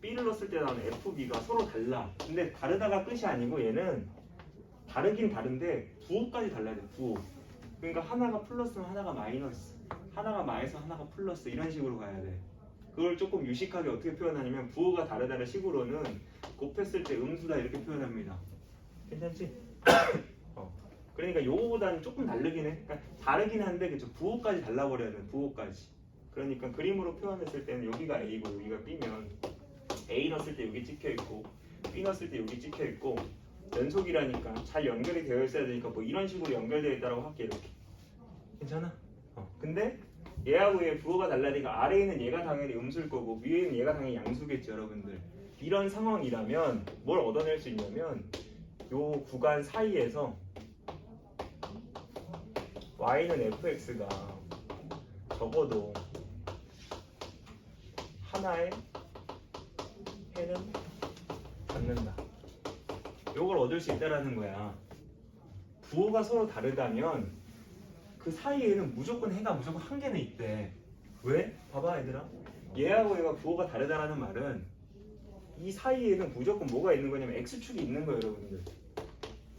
B를 넣었을 때 나오는 FB가 서로 달라. 근데 다르다가 끝이 아니고 얘는 다르긴 다른데 부호까지 달라야 돼. 부호. 그러니까 하나가 플러스면 하나가 마이너스, 하나가 마이너스 하나가 플러스 이런 식으로 가야 돼. 그걸 조금 유식하게 어떻게 표현하냐면 부호가 다르다는 식으로는 곱했을 때 음수다 이렇게 표현합니다. 괜찮지? 그러니까 요거보다는 조금 다르긴 해. 그러니까 다르긴 한데 그쵸? 부호까지 달라버려야 돼. 부호까지. 그러니까 그림으로 표현했을 때는 여기가 A고 여기가 B면 A 넣었을 때 여기 찍혀 있고 B 넣었을 때 여기 찍혀 있고 연속이라니까 잘 연결이 되어 있어야 되니까 뭐 이런 식으로 연결되어 있다고 할게 이렇게. 괜찮아? 근데 얘하고 얘 부호가 달라니까 아래에 있는 얘가 당연히 음수일 거고 위에 있는 얘가 당연히 양수겠죠 여러분들. 이런 상황이라면 뭘 얻어낼 수 있냐면 요 구간 사이에서 y는 fx가 적어도 하나의 해는 갖는다. 요걸 얻을 수 있다라는 거야. 부호가 서로 다르다면 그 사이에는 무조건 해가 무조건 한 개는 있대. 왜? 봐봐 얘들아. 얘하고 얘가 부호가 다르다라는 말은 이 사이에는 무조건 뭐가 있는 거냐면 x축이 있는 거예요 여러분들.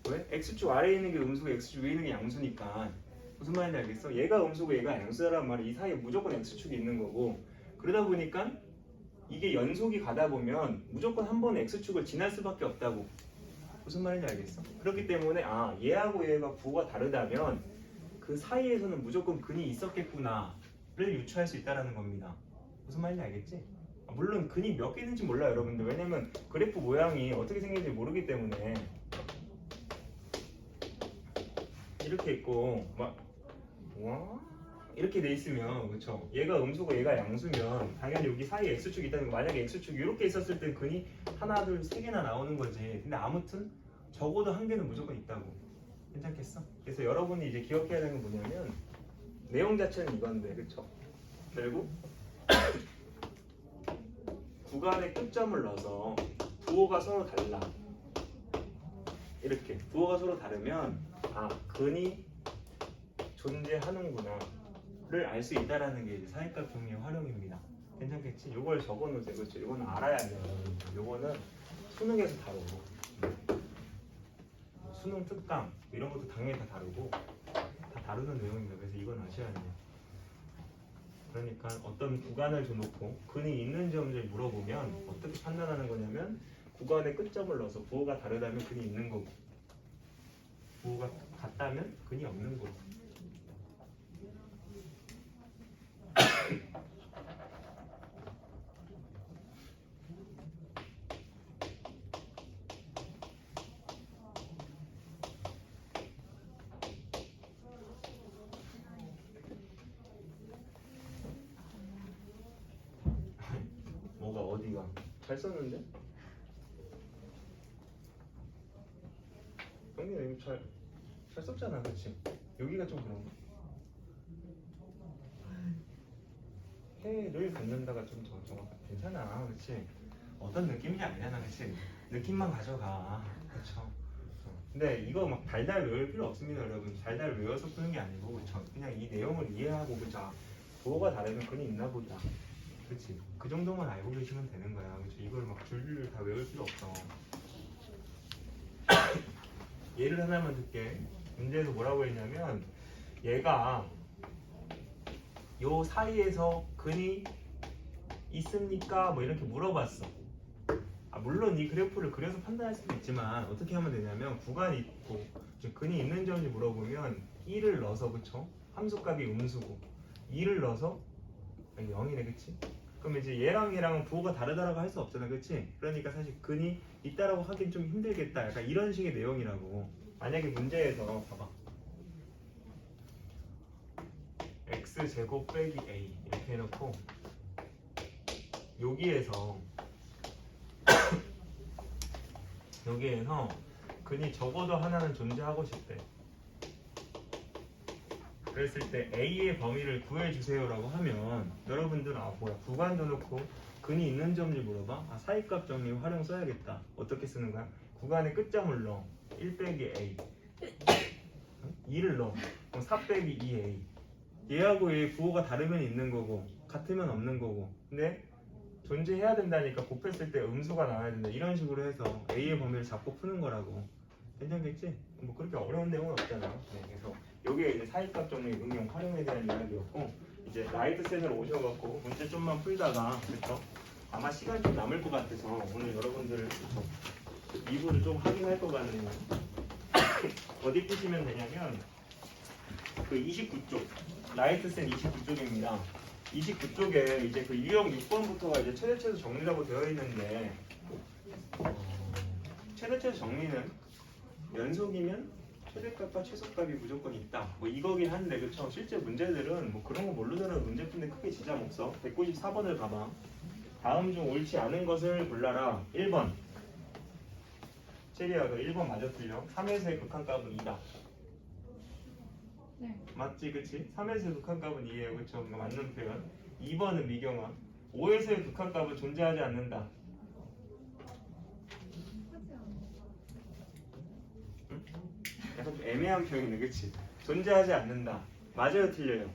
왜? x축 아래에 있는 게 음수고 x축 위에 있는 게 양수니까. 무슨 말인지 알겠어? 얘가 음수고 얘가 양수라는 말은 이 사이에 무조건 x축이 있는 거고 그러다 보니까 이게 연속이 가다 보면 무조건 한 번에 x축을 지날 수밖에 없다고. 무슨 말인지 알겠어? 그렇기 때문에 얘하고 얘가 부호가 다르다면 그 사이에서는 무조건 근이 있었겠구나를 유추할 수 있다는 겁니다. 무슨 말인지 알겠지? 물론 근이 몇 개인지 몰라요 여러분들. 왜냐면 그래프 모양이 어떻게 생긴지 모르기 때문에 이렇게 있고 막 이렇게 돼 있으면 그쵸? 얘가 음수고 얘가 양수면 당연히 여기 사이에 x축이 있다는 거. 만약에 x축이 이렇게 있었을 때 근이 하나 둘 세 개나 나오는 거지. 근데 아무튼 적어도 한 개는 무조건 있다고. 괜찮겠어? 그래서 여러분이 이제 기억해야 되는 건 뭐냐면 내용 자체는 이건데 그쵸? 결국 구간에 끝점을 넣어서 부호가 서로 달라. 이렇게 부호가 서로 다르면 아 근이 존재하는구나를 알 수 있다라는 게 이제 사이값 정리의 활용입니다. 괜찮겠지? 요걸 적어놓으세요. 그렇죠? 요거는 알아야 돼요. 요거는 수능에서 다루고 수능 특강 이런 것도 당연히 다 다루고 다 다루는 내용입니다. 그래서 이건 아셔야 돼요. 그러니까 어떤 구간을 줘놓고 근이 있는지 없는지 물어보면 어떻게 판단하는 거냐면 구간에 끝점을 넣어서 부호가 다르다면 근이 있는 거고 부호가 같다면 근이 없는 거고. 뭐가 어디가 잘 썼는데? 형님 이거 잘 썼잖아, 그렇지? 여기가 좀 그런가? 해를 갖는다가 좀 정확 괜찮아, 그렇지? 어떤 느낌인지 알잖아, 그렇지? 느낌만 가져가, 그렇죠? 근데 이거 막 달달 외울 필요 없습니다, 여러분. 달달 외워서 푸는 게 아니고, 그렇죠? 그냥 이 내용을 이해하고, 그렇죠? 부호가 다르면 근이 있나 보다. 그렇지. 그 정도만 알고 계시면 되는 거야. 그렇지. 이걸 막 줄줄을 다 외울 필요 없어. 예를 하나만 들게. 문제에서 뭐라고 했냐면 얘가 요 사이에서 근이 있습니까? 뭐 이렇게 물어봤어. 물론 이 그래프를 그려서 판단할 수도 있지만 어떻게 하면 되냐면 구간이 있고 근이 있는지 없는지 물어보면 1을 넣어서 그쵸? 함수값이 음수고 2를 넣어서 0이네, 그치? 그럼 이제 얘랑은 부호가 다르다라고 할 수 없잖아, 그치? 그러니까 사실 근이 있다라고 하긴 좀 힘들겠다. 약간 이런 식의 내용이라고. 만약에 문제에서 봐봐. x제곱 빼기 a 이렇게 해놓고 여기에서 근이 적어도 하나는 존재하고 싶대. 그랬을 때 A의 범위를 구해주세요라고 하면 여러분들은 뭐야 구간 넣어놓고 근이 있는지 없는지 물어봐? 사이값 정리 활용 써야겠다. 어떻게 쓰는 거야? 구간의 끝점을 넣어 1 빼기 A 2를 넣어 그럼 4 빼기 2A 얘하고 얘 부호가 다르면 있는 거고 같으면 없는 거고 근데 존재해야 된다니까 곱했을 때 음수가 나와야 된다. 이런 식으로 해서 A의 범위를 잡고 푸는 거라고. 괜찮겠지? 뭐 그렇게 어려운 내용은 없잖아. 네, 그래서 요게 이제 사이값 정리 응용 활용에 대한 이야기였고 이제 라이트 셋을 오셔갖고 문제 좀만 풀다가 그렇죠? 아마 시간 좀 남을 것 같아서 오늘 여러분들 리뷰를 좀 하긴 할 것 같네요. 어디 푸시면 되냐면 그 29쪽 라이트 셋 29쪽입니다. 29쪽에 이제 그 유형 6번부터가 이제 최대최소 정리라고 되어 있는데 최대최소 정리는 연속이면 최대값과 최소값이 무조건 있다. 뭐 이거긴 한데 그쵸? 실제 문제들은 뭐 그런 거 모르더라도 문제 푸는데 크게 지장 없어. 194번을 봐봐. 다음 중 옳지 않은 것을 골라라. 1번 체리야 너 1번 맞아 틀려? 3에서의 극한값은 2다. 네. 맞지 그치? 3에서의 극한값은 2예요 그쵸? 맞는 표현. 2번은 미경아 5에서의 극한값은 존재하지 않는다. 하지 않아요. 약간 좀 애매한 표현이네 그치? 존재하지 않는다. 맞아요 틀려요?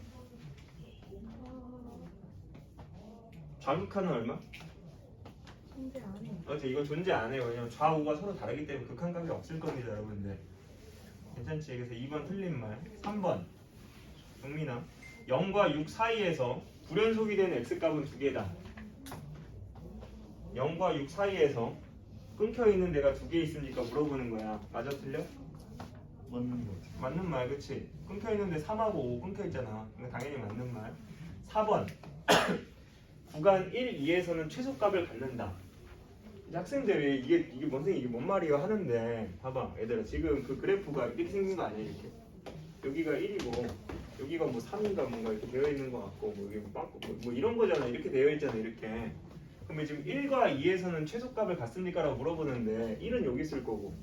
좌극한은 얼마? 존재 안 해요. 이거 존재 안 해요. 왜냐면 좌우가 서로 다르기 때문에 극한값이 없을 겁니다 여러분들. 괜찮지? 그래서 2번 틀린 말. 3번 정민아 0과 6 사이에서 불연속이 되는 x값은 2개다. 0과 6 사이에서 끊겨있는 데가 2개 있으니까 물어보는 거야. 맞아 틀려? 맞는 거 같아. 맞는 말 그치? 끊겨있는데 3하고 5 끊겨있잖아. 그러니까 당연히 맞는 말. 4번 구간 1, 2에서는 최소값을 갖는다. 이제 학생들이 이게 선생님 이게 뭔 말이야 하는데 봐봐 얘들아 지금 그 그래프가 이렇게 생긴 거 아니야 이렇게 여기가 1이고 여기가 뭐 3인가 뭔가 이렇게 되어 있는 거 같고 뭐, 여기 뭐 이런 거잖아 이렇게 되어 있잖아 이렇게 그러면 지금 1과 2에서는 최소값을 갖습니까? 라고 물어보는데 1은 여기 있을 거고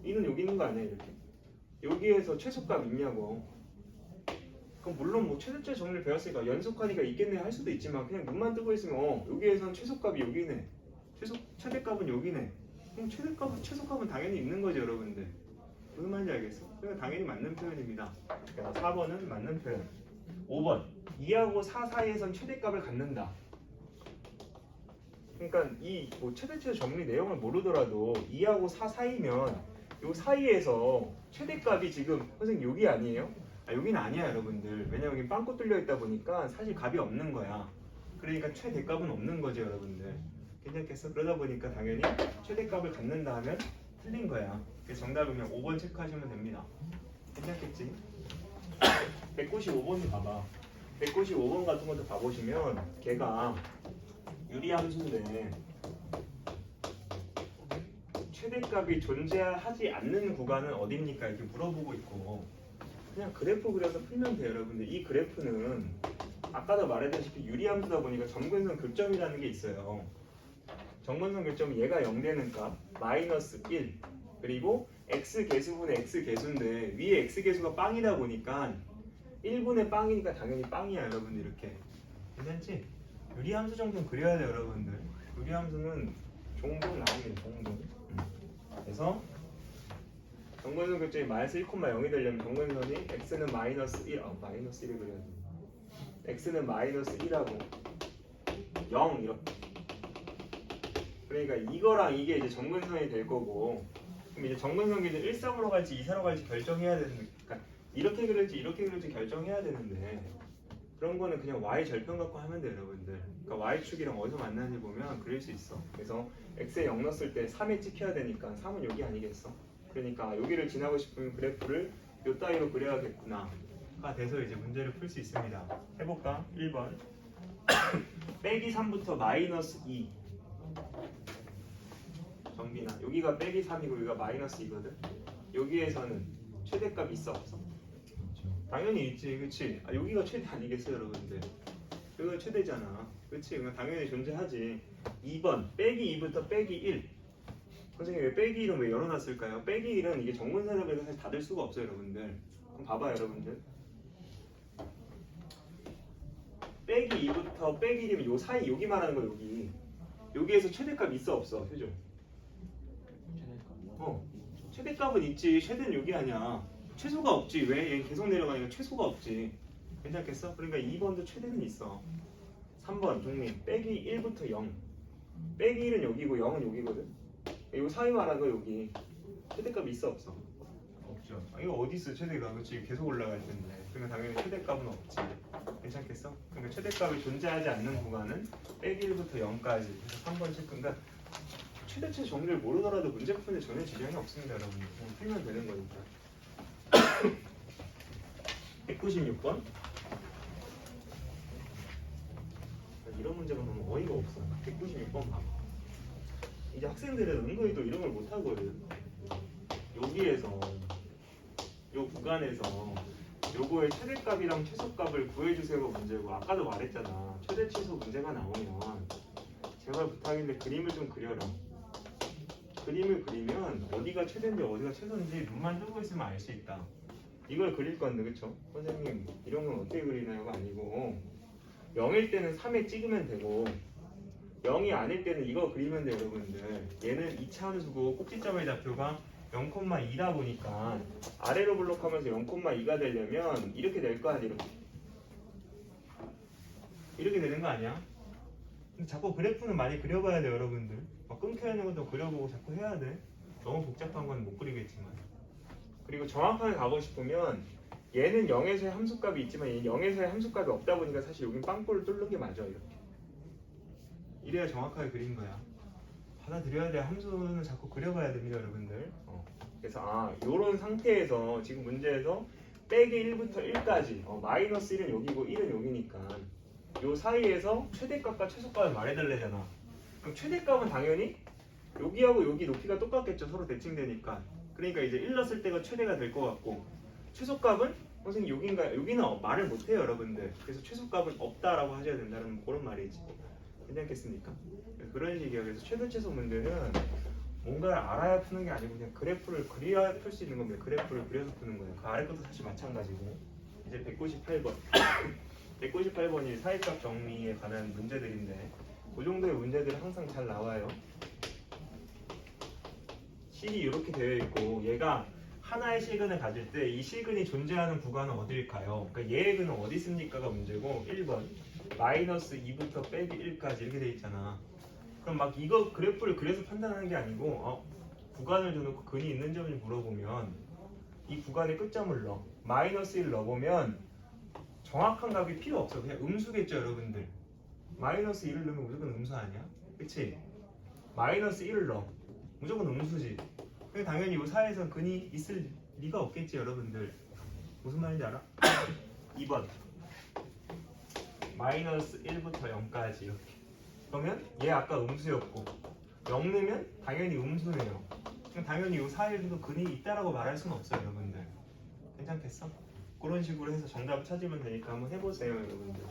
2는 여기 있는 거 아니야 이렇게 여기에서 최소값 있냐고. 그럼 물론 뭐 최대값 정리를 배웠으니까 연속하니까 있겠네 할 수도 있지만 그냥 눈만 뜨고 있으면 여기에서는 최소값이 여기네 최대값은 여기네. 그럼 최소값은 당연히 있는 거죠 여러분들. 무슨 말인지 알겠어? 그러니까 당연히 맞는 표현입니다. 그래서 4번은 맞는 표현. 5번 2하고 4 사이에선 최대값을 갖는다. 그러니까 이 뭐 최대치의 정리 내용을 모르더라도 2하고 4 사이면 요 사이에서 최대값이 지금 선생님 여기 아니에요? 아 여기는 아니야 여러분들. 왜냐면 여기 빵꾸 뚫려 있다 보니까 사실 값이 없는 거야. 그러니까 최대값은 없는 거죠 여러분들. 괜찮겠어? 그러다 보니까 당연히 최대값을 갖는다 하면 틀린 거야. 그래서 정답은 그냥 5번 체크하시면 됩니다. 괜찮겠지? 195번 봐봐. 195번 같은 것도 봐보시면 걔가 유리함수인데 최대값이 존재하지 않는 구간은 어딥니까? 이렇게 물어보고 있고 그냥 그래프 그려서 풀면 돼요 여러분들. 이 그래프는 아까도 말했다시피 유리함수다 보니까 점근선 교점이라는 게 있어요. 점근선 교점이 얘가 0 되는 값 마이너스 1 그리고 x 개수분의 x 개수인데 위에 x 개수가 빵이다 보니까 1분의 빵이니까 당연히 빵이야 여러분들. 이렇게 괜찮지? 유리함수 정도는 그려야 돼요 여러분들. 유리함수는 종종 나옵니다 종종. 그래서 정근선 교점이 마이너스 1,0이 되려면 정근선이 x는 마이너스 1 마이너스 1을 그려야 돼. x는 마이너스 1하고 0 이렇게. 그러니까 이거랑 이게 이제 정근선이 될 거고 그럼 이제 정근선 기준 1,3으로 갈지 2,4로 갈지 결정해야 되는. 그러니까 이렇게 그릴지 결정해야 되는데 그런 거는 그냥 y 절편 갖고 하면 돼요 여러분들. 그러니까 y축이랑 어디서 만나는지 보면 그릴 수 있어. 그래서 x에 0 넣었을 때 3에 찍혀야 되니까 3은 여기 아니겠어? 그러니까 여기를 지나고 싶으면 그래프를 요 따위로 그려야겠구나 가 돼서 이제 문제를 풀 수 있습니다. 해볼까? 1번 빼기 3부터 마이너스 2 정빈아 여기가 빼기 3이고 여기가 마이너스 2거든. 여기에서는 최대값 있어 없어? 당연히 있지 그치? 아, 여기가 최대 아니겠어요 여러분들. 여기가 최대잖아 그치? 그러니까 당연히 존재하지. 2번 빼기 2부터 빼기 1 선생님 왜 빼기 1은 왜 열어놨을까요? 빼기 1은 이게 정근선역에서 사실 닫을 수가 없어요 여러분들. 그럼 봐봐요 여러분들. 빼기 2부터 빼기 1이면 요 사이 여기 말하는 거 여기. 여기에서 최대값 있어 없어? 효죠? 최대값은 있지. 최대는 여기 아니야. 최소가 없지. 왜? 얘 계속 내려가니까 최소가 없지. 괜찮겠어? 그러니까 2번도 최대는 있어. 3번 종민 빼기 1부터 0 빼기 1은 여기고 0은 여기거든. 이 사이 말한 거 여기. 최대값이 있어 없어? 없죠. 아, 이거 어디 있어 최대가? 그렇지 계속 올라갈 텐데. 그러면 당연히 최대값은 없지. 괜찮겠어? 그러니까 최대값이 존재하지 않는 구간은 빼기 1부터 0까지. 그래서 3번 체크. 그러니까 최대치 정리를 모르더라도 문제 푸는데 전혀 지장이 없습니다 여러분. 그냥 풀면 되는 거니까. 196번 이런 문제가 너무 어이가 없어. 196번 봐봐. 이제 학생들은 은근히 또 이런 걸 못하거든. 여기에서 요 구간에서 요거의 최대값이랑 최소값을 구해주세요가 문제고 아까도 말했잖아. 최대 최소 문제가 나오면 제발 부탁인데 그림을 좀 그려라. 그림을 그리면 어디가 최대인지 어디가 최소인지 눈만 뜨고 있으면 알 수 있다. 이걸 그릴 건데 그쵸? 선생님 이런 건 어떻게 그리나요가 아니고 0일 때는 3에 찍으면 되고 0이 아닐 때는 이거 그리면 돼요 여러분들. 얘는 2차 함수고 꼭지점의 좌표가 0,2다 보니까 아래로 블록하면서 0,2가 되려면 이렇게 될 거 아니야. 이렇게 되는 거 아니야? 근데 자꾸 그래프는 많이 그려봐야 돼요 여러분들. 막 끊겨 있는 것도 그려보고 자꾸 해야 돼. 너무 복잡한 건 못 그리겠지만. 그리고 정확하게 가고 싶으면 얘는 0에서의 함수값이 있지만 얘는 0에서의 함수값이 없다 보니까 사실 여긴 빵꾸를 뚫는 게 맞아. 이렇게 이래야 정확하게 그린 거야. 받아들여야 돼. 함수는 자꾸 그려봐야 됩니다 여러분들. 그래서 요런 상태에서 지금 문제에서 빼기 1부터 1까지 마이너스 1은 여기고 1은 여기니까 요 사이에서 최대값과 최소값을 말해달래잖아. 그럼 최대값은 당연히 여기하고 여기 높이가 똑같겠죠. 서로 대칭되니까. 그러니까 이제 1 넣었을 때가 최대가 될 것 같고 최소값은 선생님 여긴가 여기는 말을 못해요 여러분들. 그래서 최소값은 없다라고 하셔야 된다는 그런 말이지. 괜찮겠습니까? 그런 식이에요. 그래서 최대 최소 문제는 뭔가를 알아야 푸는 게 아니고 그냥 그래프를 그려야 풀 수 있는 겁니다. 그래프를 그려서 푸는 거예요. 그 아래 것도 사실 마찬가지고. 이제 198번 198번이 사이값 정리에 관한 문제들인데 그 정도의 문제들은 항상 잘 나와요. 실이 이렇게 되어 있고 얘가 하나의 실근을 가질 때 이 실근이 존재하는 구간은 어디일까요? 그러니까 얘의 근은 어디 있습니까가 문제고 1번 마이너스 2부터 빼기 1까지 이렇게 돼 있잖아. 그럼 막 이거 그래프를 그래서 판단하는 게 아니고 구간을 줘놓고 근이 있는 점을 물어보면 이 구간의 끝점을 넣어 마이너스 1 넣어보면 정확한 값이 필요 없어. 그냥 음수겠죠 여러분들. 마이너스 1을 넣으면 무조건 음수 아니야? 그치? 마이너스 1을 넣어 무조건 음수지. 근데 당연히 이 사이에선 근이 있을 리가 없겠지 여러분들. 무슨 말인지 알아? 2번 마이너스 1부터 0까지 이렇게. 그러면 얘 아까 음수였고 0 넣으면 당연히 음수네요. 그럼 당연히 이 사이에도 근이 있다라고 말할 수는 없어요 여러분들. 괜찮겠어? 그런 식으로 해서 정답을 찾으면 되니까 한번 해보세요 여러분들.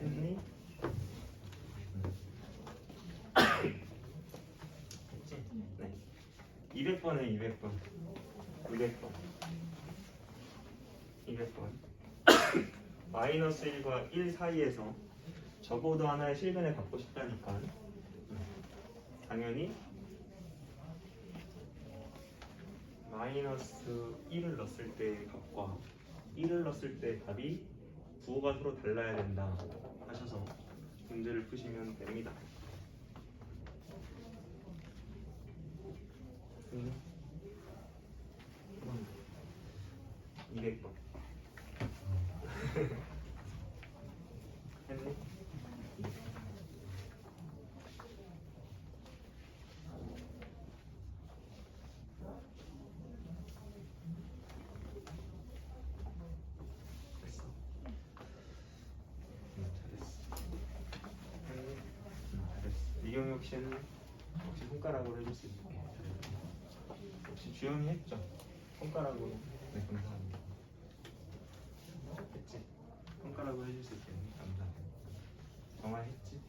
했니? 했지? 네. 200번에 200번 200번 200번 마이너스 1과 1 사이에서 적어도 하나의 실근을 갖고 싶다니까 당연히 마이너스 1을 넣었을 때 값과 1을 넣었을 때 답이 부호가 서로 달라야 된다 하셔서 문제를 푸시면 됩니다. 200번 했니? 됐어. 잘했어. 했니? 잘했어. 이경혁 씨는 혹시 손가락으로 해줄 수 있을까요? 혹시 주영이 했죠? 손가락으로. 네, 감사합니다. 했지? 손가락으로 해줄 수 있겠니? 감사합니다. 정말 했지?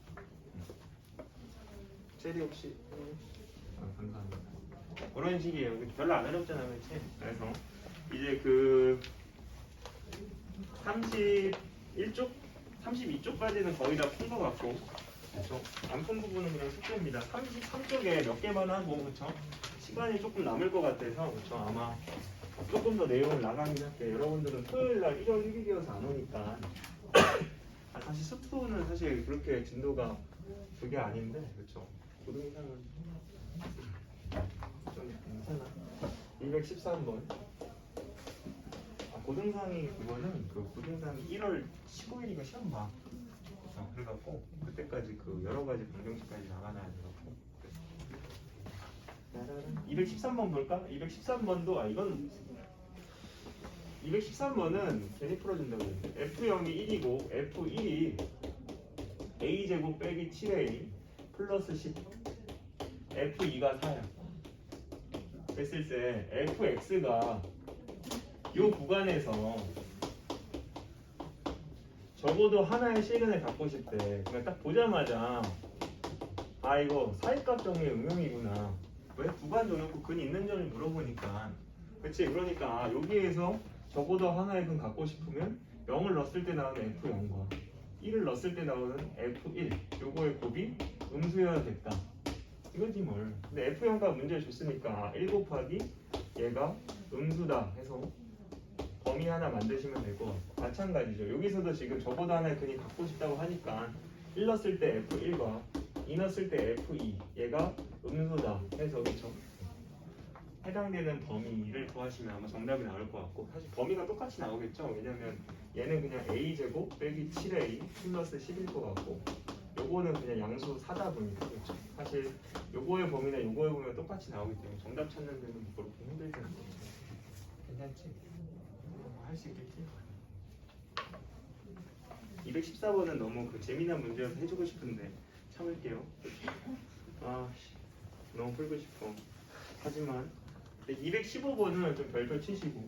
체리 혹시 했니? 감사합니다. 그런 식이에요. 별로 안 어렵잖아요, 그렇지? 그래서 이제 그 31쪽, 32쪽까지는 거의 다 푼 것 같고, 그렇죠? 안 푼 부분은 그냥 숙제입니다. 33쪽에 몇 개만 하고, 그렇죠? 시간이 조금 남을 것 같아서, 그렇죠? 아마 조금 더 내용을 나가긴 할게요. 여러분들은 토요일 날 1월 1일이어서 안 오니까. 사실 수투는 사실 그렇게 진도가 그게 아닌데, 그렇죠? 고등이상은 좀 괜찮아. 213번. 고등상이 그거는 그 고등상이 1월 15일인가 시험 봐. 그래갖고 그때까지 그 여러 가지 방정식까지 나가놔야 돼갖고. 213번 볼까? 213번도 이건 213번은 괜히 풀어준다고 했는데 F0이 1이고 F1이 A제곱 빼기 7A 플러스 10 F2가 4야. 됐을 때 FX가 이 구간에서 적어도 하나의 실근을 갖고 싶대. 그러니까 딱 보자마자 이거 사이값 정리의 응용이구나. 왜 구간 줘놓고 근 있는 점을 물어보니까 그치? 그러니까 여기에서 적어도 하나의 근 갖고 싶으면 0을 넣었을 때 나오는 F0과 1을 넣었을 때 나오는 F1 요거의 곱이 음수여야겠다 이거지 뭘. 근데 F0가 문제를 줬으니까 1 곱하기 얘가 음수다 해서 범위 하나 만드시면 되고 마찬가지죠. 여기서도 지금 적어도 하나의 근이 갖고 싶다고 하니까 1 넣었을 때 F1과 2 넣었을 때 F2 얘가 음수다 해서 그쵸? 해당되는 범위를 구하시면 아마 정답이 나올 것 같고 사실 범위가 똑같이 나오겠죠. 왜냐면 얘는 그냥 A제곱 빼기 7A 플러스 10일 것 같고 요거는 그냥 양수 사다 보니까 그렇죠. 사실 요거의 범위나 요거의 범위가 똑같이 나오기 때문에 정답 찾는 데는 그렇게 힘들지 않고 괜찮지? 할 수 있겠지? 214번은 너무 그 재미난 문제여서 해주고 싶은데 참을게요. 너무 풀고 싶어. 하지만 215번은 좀 별표 치시고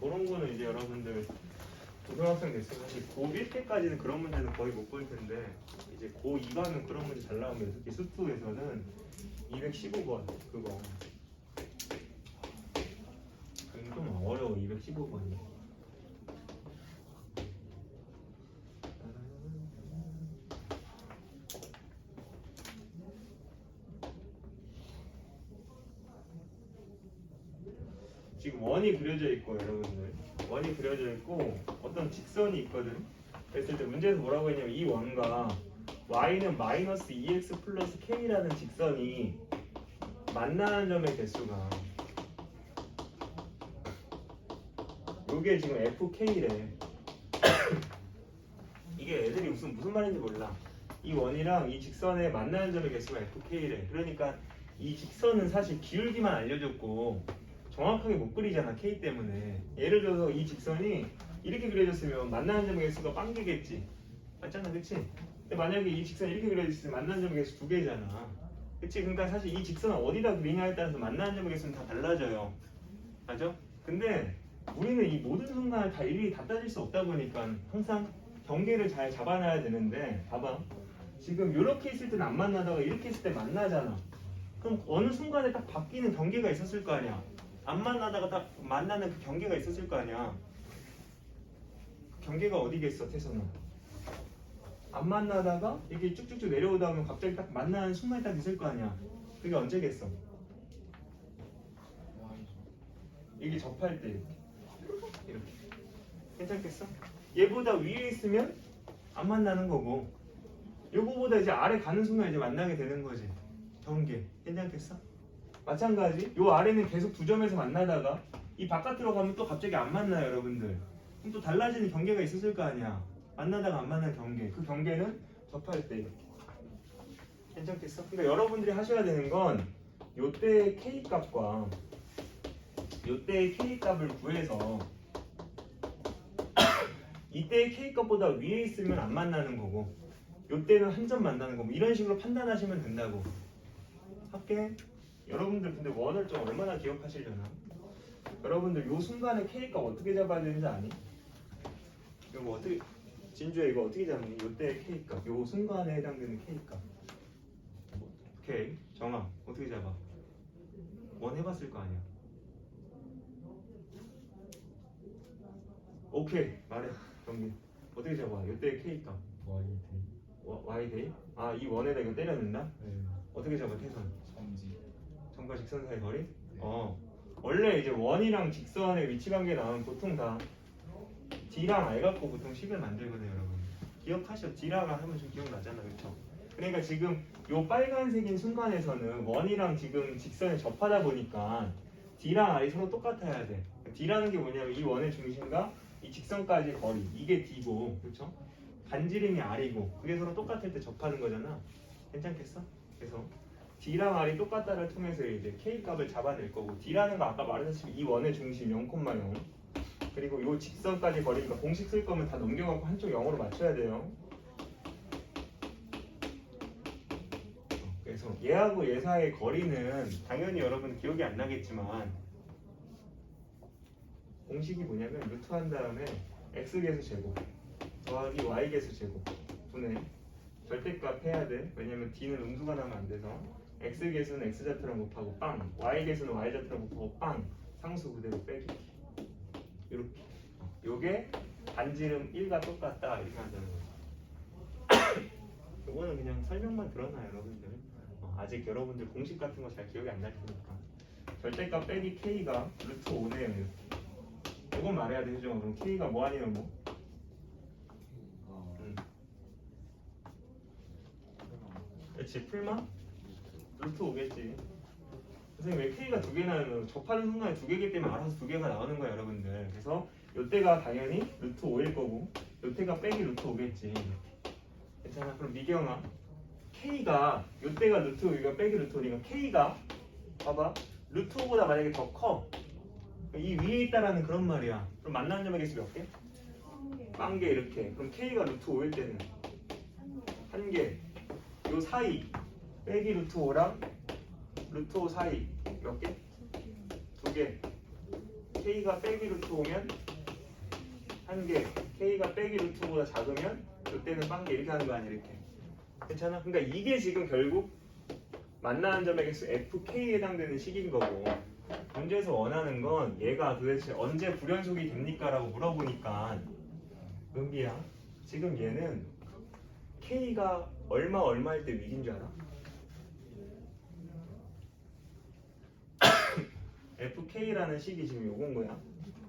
그런 거는 이제 여러분들 고등학생 됐으면 사실 고1 때까지는 그런 문제는 거의 못 볼 텐데 이제 고2가는 그런 문제 잘 나오면 특히 수투에서는 215번 그거 좀 어려워. 215번이 지금 원이 그려져 있고 여러분들 원이 그려져 있고 어떤 직선이 있거든. 그랬을 때 문제에서 뭐라고 했냐면 이 원과 y는 마이너스 2x 플러스 k라는 직선이 만나는 점의 개수가 요게 지금 fk래. 이게 애들이 무슨 말인지 몰라. 이 원이랑 이 직선의 만나는 점의 개수가 fk래. 그러니까 이 직선은 사실 기울기만 알려줬고 정확하게 못 그리잖아 k 때문에. 예를 들어서 이 직선이 이렇게 그려졌으면 만나는 점의 개수가 빵개겠지. 맞잖아, 그치? 근데 만약에 이 직선이 이렇게 그려졌으면 만나는 점의 개수 2개잖아. 그치? 그러니까 사실 이 직선을 어디다 그리냐에 따라서 만나는 점의 개수는 다 달라져요. 맞아? 근데 우리는 이 모든 순간을 다 일일이 다 따질 수 없다 보니까 항상 경계를 잘 잡아놔야 되는데, 봐봐. 지금 이렇게 있을 때는 안 만나다가 이렇게 있을 때 만나잖아. 그럼 어느 순간에 딱 바뀌는 경계가 있었을 거 아니야. 안 만나다가 딱 만나는 그 경계가 있었을 거 아니야. 그 경계가 어디겠어, 태선은? 안 만나다가 이렇게 쭉쭉쭉 내려오다 보면 갑자기 딱 만나는 순간이 딱 있을 거 아니야. 그게 언제겠어? 이게 접할 때 이렇게. 괜찮겠어? 얘보다 위에 있으면 안 만나는 거고, 요거보다 이제 아래 가는 순간 이제 만나게 되는 거지. 경계. 괜찮겠어? 마찬가지. 요 아래는 계속 두 점에서 만나다가 이 바깥으로 가면 또 갑자기 안 만나요, 여러분들. 그럼 또 달라지는 경계가 있었을 거 아니야. 만나다가 안 만나는 경계. 그 경계는 접할 때 이렇게. 괜찮겠어? 그러니까 여러분들이 하셔야 되는 건 요때의 k 값과 요때의 k 값을 구해서 이때의 k 값보다 위에 있으면 안 만나는 거고, 요때는 한 점 만나는 거고, 이런 식으로 판단하시면 된다고. 할게. 여러분들 근데 원을 좀 얼마나 기억하시려나? 여러분들 요 순간에 k 값 어떻게 잡아야 되는지 아니? 이거 어떻게, 진주야 이거 어떻게 잡니? 요때의 k 값, 요 순간에 해당되는 k 값. 오케이. 정아 어떻게 잡아? 원 해봤을 거 아니야. 오케이 말해. 경기 어떻게 잡아? 요때의 k 값. y 데이? 아, 이 원에다 이거 때려 넣는다? 네. 어떻게 잡아, 태선? 성지. 점과 직선 사이 거리? 원래 이제 원이랑 직선의 위치 관계 나오면 보통 다 D랑 R 갖고 보통 식을 만들거든요, 여러분. 기억하시죠? D랑 R 하면 좀 기억나잖아, 그렇죠? 그러니까 지금 요 빨간색인 순간에서는 원이랑 지금 직선이 접하다 보니까 D랑 R이 서로 똑같아야 돼. D라는 게 뭐냐면 이 원의 중심과 이 직선까지 거리, 이게 D고, 그렇죠? 반지름이 R이고, 그게 서로 똑같을 때 접하는 거잖아. 괜찮겠어? 그래서 D랑 R이 똑같다를 통해서 이제 K 값을 잡아낼 거고, D라는 거 아까 말했듯이 이 원의 중심 0,0, 그리고 요 직선까지 거리니까 공식 쓸 거면 다 넘겨갖고 한쪽 0으로 맞춰야 돼요. 그래서 얘하고 얘 사이의 거리는 당연히 여러분 기억이 안 나겠지만 공식이 뭐냐면 루트 한 다음에 x계수 제곱 더하기 y계수 제곱 분의 절대값 해야 돼. 왜냐면 d는 음수가 나면 안 돼서. x계수는 x좌표랑 곱하고 빵, y계수는 y좌표랑 곱하고 빵, 상수 그대로 빼기. 이렇게. 요게 반지름 1과 똑같다 이렇게 한다는 거죠. 요거는 그냥 설명만 들어놔요, 여러분들. 아직 여러분들 공식 같은 거 잘 기억이 안 날 테니까. 절대값 빼기 k가 루트 5네요. 이렇게. 이건 말해야 되죠. 그럼 k가 뭐 아니면 뭐? 그렇지, 풀마? 루트 5겠지. 선생님 왜 k가 두 개 나오면 접하는 순간에 두 개이기 때문에 알아서 두 개가 나오는 거야, 여러분들. 그래서 요때가 당연히 루트 5일 거고 요때가 빼기 루트 5겠지. 괜찮아? 그럼 미경아, k가 요때가 루트 5이가 빼기 루트 5니까 k가 봐봐 루트 5보다 만약에 더 커. 이 위에 있다라는 그런 말이야. 그럼 만나는 점의 개수 몇 개? 한 개 이렇게. 그럼 k가 루트 5일 때는 한 개. 요 사이 빼기 루트 5랑 루트 5 사이 몇 개? 두 개. k가 빼기 루트 5면 한 개. k가 빼기 루트 5보다 작으면 이때는 빵개 이렇게 하는 거 아니야, 이렇게. 괜찮아? 그러니까 이게 지금 결국 만나는 점의 개수 fk에 해당되는 식인 거고, 문제에서 원하는 건 얘가 도대체 언제 불연속이 됩니까? 라고 물어보니까 은비야, 지금 얘는 k가 얼마일 때 위인 줄 알아? fk라는 식이 지금 요건 거야.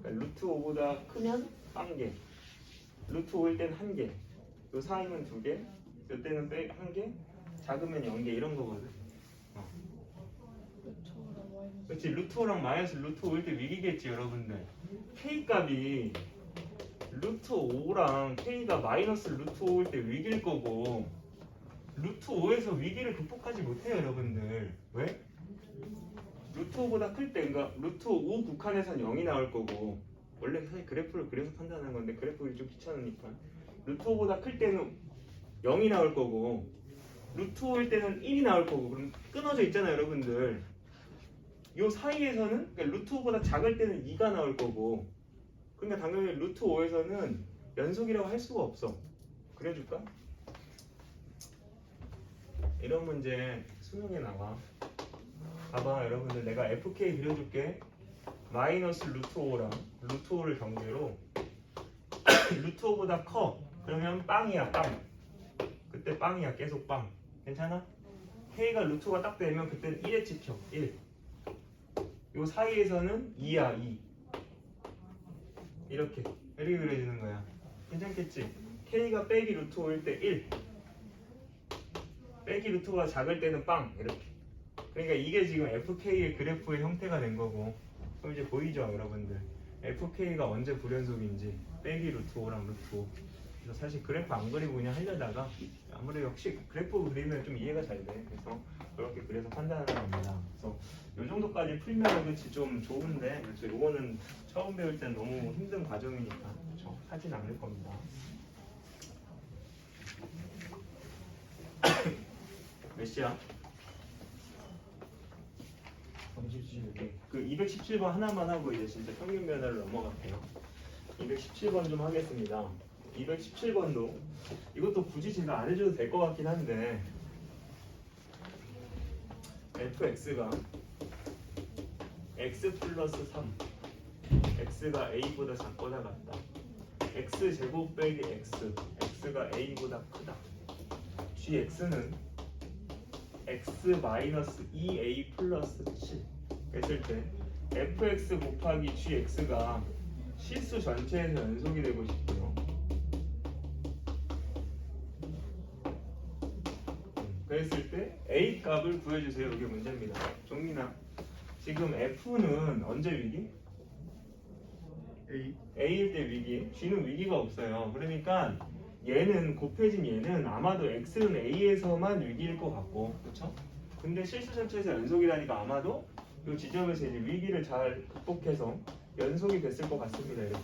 그러니까 루트 5보다 크면 1개, 루트 5일 때는 1개, 요 사이면 2개, 요 때는 1개, 작으면 0개 이런 거거든. 루트오랑 마이너스. 그렇지. 루트 5랑 마이너스 루트 5일 때 위기겠지 여러분들. k 값이 루트 5랑 k가 마이너스 루트 5일 때 위기일 거고 루트 5에서 위기를 극복하지 못해요 여러분들. 왜? 루트 5보다 클 때, 그러니까 루트 5 국한에선 0이 나올 거고 원래 사실 그래프를 그려서 판단하는 건데 그래프가 좀 귀찮으니까 루트 5보다 클 때는 0이 나올 거고 루트 5일 때는 1이 나올 거고 그럼 끊어져 있잖아요 여러분들. 요 사이에서는 그러니까 루트 5보다 작을 때는 2가 나올 거고 그러니까 당연히 루트 5에서는 연속이라고 할 수가 없어. 그려줄까? 이런 문제 수능에 나와. 봐봐 여러분들 내가 fk 그려줄게. 마이너스 루트 5랑 루트 5를 경계로 루트 5보다 커. 그러면 빵이야 빵. 그때 빵이야 계속 빵. 괜찮아? k가 루트 5가 딱 되면 그때는 1에 찍혀 1. 요 사이에서는 2야 2. 이렇게 그려지는 거야. 괜찮겠지? k가 빼기 루트 5일 때 1. 빼기 루트 5가 작을 때는 빵 이렇게. 그러니까 이게 지금 fk의 그래프의 형태가 된 거고 그럼 이제 보이죠 여러분들. fk가 언제 불연속인지 빼기 루트 5랑 루트 5. 그래서 사실 그래프 안 그리고 그냥 하려다가 아무래도 역시 그래프 그리면 좀 이해가 잘 돼. 그래서 그렇게 그려서 판단하는 겁니다. 그래서 요 정도까지 풀면 그렇지 좀 좋은데 그래서 요거는 처음 배울 땐 너무 힘든 과정이니까 그렇죠? 하진 않을 겁니다. 몇 시야? 37개. 그 217번 하나만 하고 이제 진짜 평균 변화를 넘어갈게요. 217번 좀 하겠습니다. 217번도 이것도 굳이 제가 안 해줘도 될 것 같긴 한데 fx가 x 플러스 3 x가 a보다 작거나 같다. x 제곱 빼기 x x가 a보다 크다. gx는 x 마이너스 2a 플러스 7 했을 때 fx 곱하기 gx가 실수 전체에서 연속이 되고 싶고요. 그랬을 때 a 값을 구해주세요. 이게 문제입니다. 종민아, 지금 f는 언제 위기? a일 때 위기. g는 위기가 없어요. 그러니까 얘는 곱해진 얘는 아마도 x는 a에서만 위기일 것 같고, 그렇죠? 근데 실수 전체에서 연속이라니까 아마도 이 지점에서 이제 위기를 잘 극복해서 연속이 됐을 것 같습니다. 이렇게.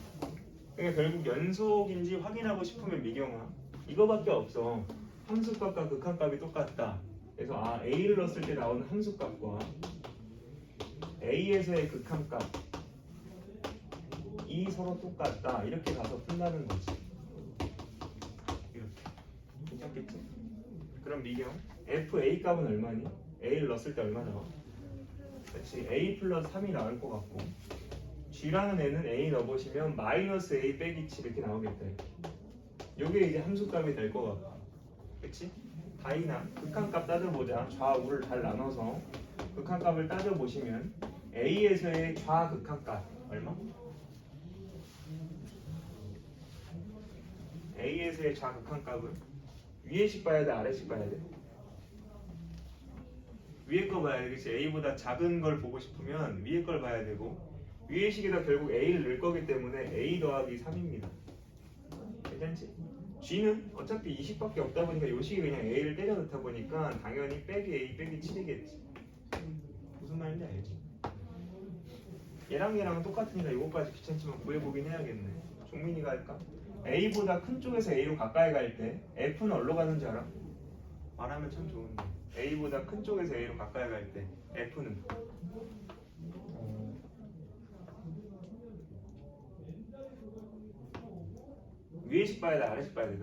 그러니까 결국 연속인지 확인하고 싶으면 미경아 이거밖에 없어. 함수값과 극한값이 똑같다. 그래서 a를 넣었을 때 나오는 함수값과 a에서의 극한값 이 서로 똑같다. 이렇게 가서 푼다는 거지. 이렇게. 괜찮겠지? 그럼 미경 fa 값은 얼마니? a를 넣었을 때 얼마 나와? 그렇지. a 플러스 3이 나올 것 같고 g라는 애는 a 넣어보시면 마이너스 a 빼기 7 이렇게 나오겠다. 요게 이제 함수값이 될 것 같고 그치? 다이나 극한값 따져보자. 좌우를 잘 나눠서 극한값을 따져보시면 a에서의 좌극한값 얼마? a에서의 좌극한값은 위에식 봐야 돼? 아래식 봐야 돼? 위에 거 봐야 되겠지. a보다 작은 걸 보고 싶으면 위에 걸 봐야 되고 위의 식에다 결국 a를 넣을 거기 때문에 a 더하기 3입니다. 괜찮지? g는 어차피 20밖에 없다 보니까 요 식에 그냥 a를 때려 넣다 보니까 당연히 빼기 a 빼기 7이겠지. 무슨 말인지 알지? 얘랑은 똑같으니까 이거까지 귀찮지만 구해보긴 해야겠네. 종민이가 할까? a보다 큰 쪽에서 a로 가까이 갈 때 f는 어디로 가는지 알아? 말하면 참 좋은데 a보다 큰 쪽에서 a로 가까이 갈 때 f는 위에식 봐야 돼, 아래식 봐야 돼.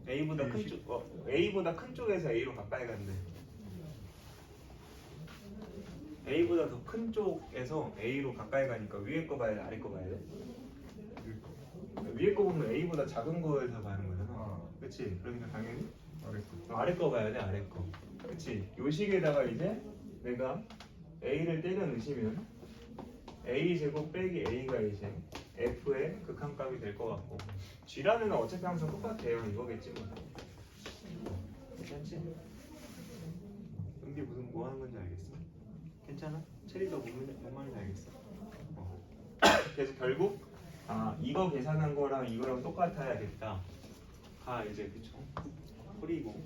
a보다 큰 쪽, a보다 큰 쪽에서 a로 가까이 간대. a보다 더 큰 쪽에서 a로 가까이 가니까 위에 거 봐야 돼, 아래 거 봐야 돼. 위에 거 보면 a보다 작은 거에서 가는 거잖아. 그렇지? 그러니까 당연히 아래 거 봐야 돼, 아래 거. 그렇지? 요 식에다가 이제 내가 a를 때려 넣으시면 a 제곱 빼기 a가 이제 f의 극한값이 될 것 같고 g라는 건 어차피 항상 똑같아요. 이거겠지 뭐. 괜찮지? 은비 무슨 뭐 하는 건지 알겠어? 괜찮아? 체리도 뭔 말인지 알겠어? 그래서 결국 이거 계산한 거랑 이거랑 똑같아야겠다. 이제 그쵸? 그리고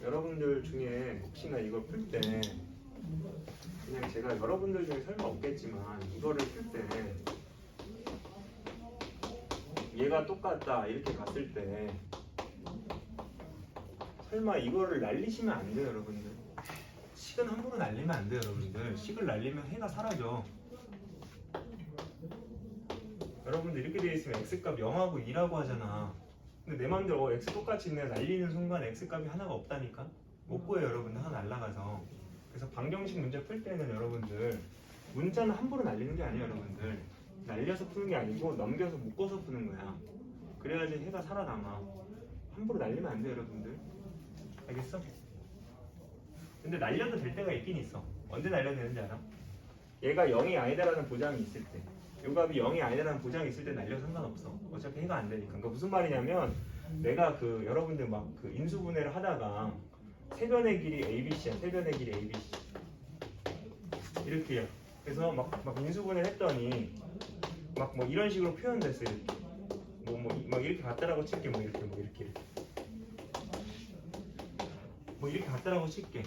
여러분들 중에 혹시나 이걸 풀 때 그냥 제가 여러분들 중에 설마 없겠지만 이거를 풀 때 얘가 똑같다 이렇게 봤을 때 설마 이거를 날리시면 안 돼요 여러분들. 식은 함부로 날리면 안 돼요 여러분들. 식을 날리면 해가 사라져. 여러분들 이렇게 되어 있으면 x값 0하고 2라고 하잖아. 근데 내 맘대로 x 똑같이 있네 날리는 순간 x값이 하나가 없다니까. 못 구해요 여러분들. 하나 날라가서. 그래서 방정식 문제 풀 때는 여러분들 문자는 함부로 날리는 게 아니에요 여러분들. 날려서 푸는 게 아니고 넘겨서 묶어서 푸는 거야. 그래야지 해가 살아남아. 함부로 날리면 안 돼요 여러분들. 알겠어? 근데 날려도 될 때가 있긴 있어. 언제 날려도 되는지 알아? 얘가 0이 아니다라는 보장이 있을 때. 요 값이 0이 아니다라는 보장이 있을 때 날려도 상관없어. 어차피 해가 안 되니까. 그러니까 무슨 말이냐면 내가 여러분들 막 인수분해를 하다가 세변의 길이 ABC야. 세변의 길이 ABC. 이렇게요. 그래서 막 인수분해를 했더니 막 뭐 이런 식으로 표현됐어요. 막 이렇게 같다라고 칠게. 이렇게 같다라고 칠게.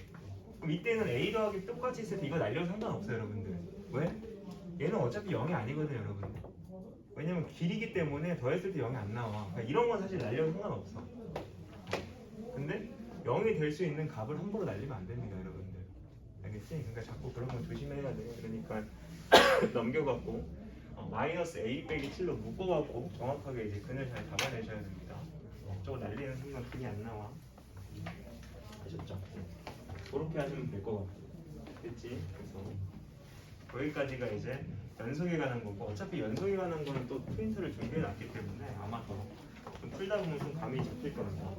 그럼 이때는 A 더하기 똑같이 있을 때 이거 날려도 상관없어요 여러분들. 왜? 얘는 어차피 0이 아니거든요 여러분들. 왜냐면 길이기 때문에 더했을 때 0이 안 나와. 그러니까 이런 건 사실 날려도 상관없어. 근데 0이 될 수 있는 값을 함부로 날리면 안 됩니다 여러분들. 알겠지? 그러니까 자꾸 그런 건 조심해야 돼. 그러니까 넘겨갖고 마이너스 a 빼기 7로 묶어갖고 정확하게 이제 근을 잘 잡아내셔야 됩니다. 저거 날리는 순간 근이 안 나와. 아셨죠? 그렇게 하시면 될 것 같고. 됐지? 그래서 거기까지가 이제 연속에 관한 거고 어차피 연속에 관한 거는 또 프린트를 준비해 놨기 때문에 아마 더 좀 풀다 보면 좀 감이 잡힐 겁니다.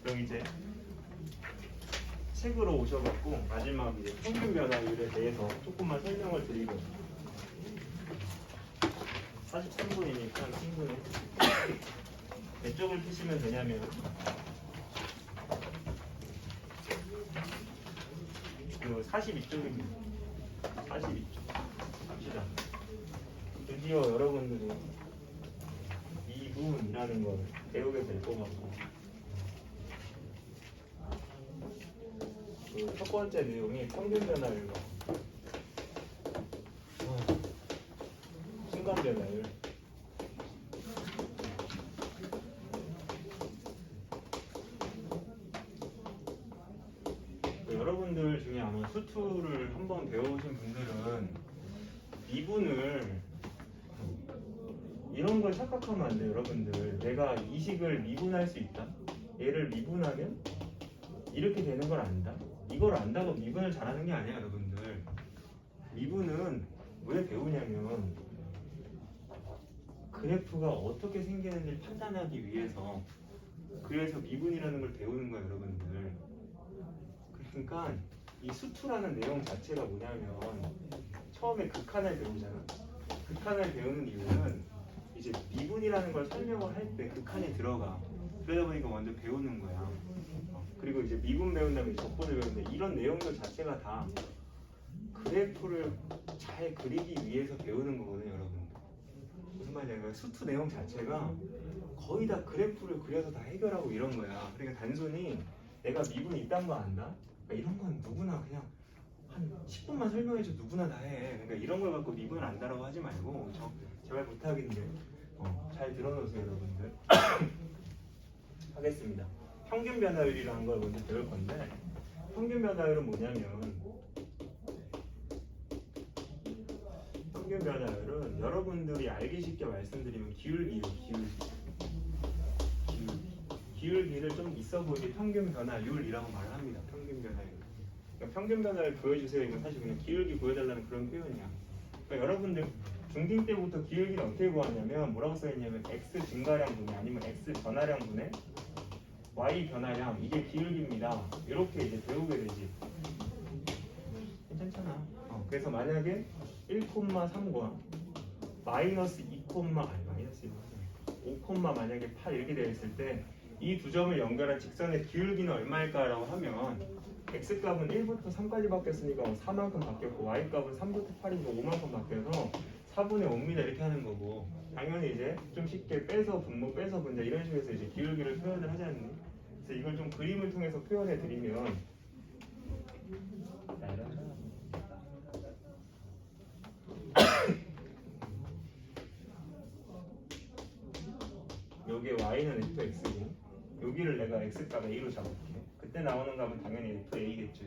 그럼 이제 책으로 오셔갖고 마지막 이제 평균 변화율에 대해서 조금만 설명을 드리고 43분이니까 충분히 몇 쪽을 푸시면 되냐면 42쪽입니다. 42쪽 갑시다. 드디어 여러분들이 이분이라는 걸 배우게 될 것 같고 첫 번째 내용이 평균 변화율과 순간 변화율. 여러분들 중에 아마 수투를 한번 배워오신 분들은 미분을 이런 걸 착각하면 안 돼요 여러분들. 내가 이 식을 미분할 수 있다? 얘를 미분하면 이렇게 되는 걸 안다? 이걸 안다고 미분을 잘하는 게 아니야 여러분들. 미분은 왜 배우냐면 그래프가 어떻게 생기는지를 판단하기 위해서. 그래서 미분이라는 걸 배우는 거예요 여러분들. 그러니까 이 수투라는 내용 자체가 뭐냐면 처음에 극한을 배우잖아. 극한을 배우는 이유는 이제 미분이라는 걸 설명을 할 때 극한이 들어가. 그러다 보니까 먼저 배우는 거야. 그리고 이제 미분 배운 다음에 적분을 배우는데 이런 내용들 자체가 다 그래프를 잘 그리기 위해서 배우는 거거든요 여러분. 무슨 말이냐면 수투 내용 자체가 거의 다 그래프를 그려서 다 해결하고 이런 거야. 그러니까 단순히 내가 미분이 있다는 거 안다? 그러니까 이런 건 누구나 그냥 한 10분만 설명해줘 누구나 다 해. 그러니까 이런 걸 갖고 미분을 안다라고 하지 말고 제발 부탁인데 잘 들어놓으세요 여러분들. 하겠습니다. 평균 변화율이라는 걸 먼저 배울 건데 평균 변화율은 뭐냐면 평균 변화율은 여러분들이 알기 쉽게 말씀드리면 기울기예요. 기울기를 좀 있어 보이게 평균 변화율이라고 말을 합니다. 평균 변화율. 그러니까 평균 변화율 보여주세요. 이건 사실 그냥 기울기 보여달라는 그런 표현이야. 그러니까 여러분들 중딩 때부터 기울기는 어떻게 구하냐면 뭐라고 써있냐면 x 증가량 분의 아니면 x 변화량 분의 y 변화량 이게 기울기입니다. 이렇게 이제 배우게 되지. 괜찮잖아. 그래서 만약에 1,3과 마이너스 2, 아니 마이너스 5, 만약에 8 이렇게 되어 있을 때 이 두 점을 연결한 직선의 기울기는 얼마일까라고 하면 x 값은 1부터 3까지 바뀌었으니까 4만큼 바뀌었고 y 값은 3부터 8이니까 5만큼 바뀌어서 4분의 5입니다 이렇게 하는 거고 당연히 이제 좀 쉽게 빼서 분모 빼서 분자 이런 식으로 해서 이제 기울기를 표현을 하지 않니? 그래서 이걸 좀 그림을 통해서 표현해 드리면 여기에 y는 fx고 여기를 내가 x값 a로 잡을게. 그때 나오는 값은 당연히 fa겠죠.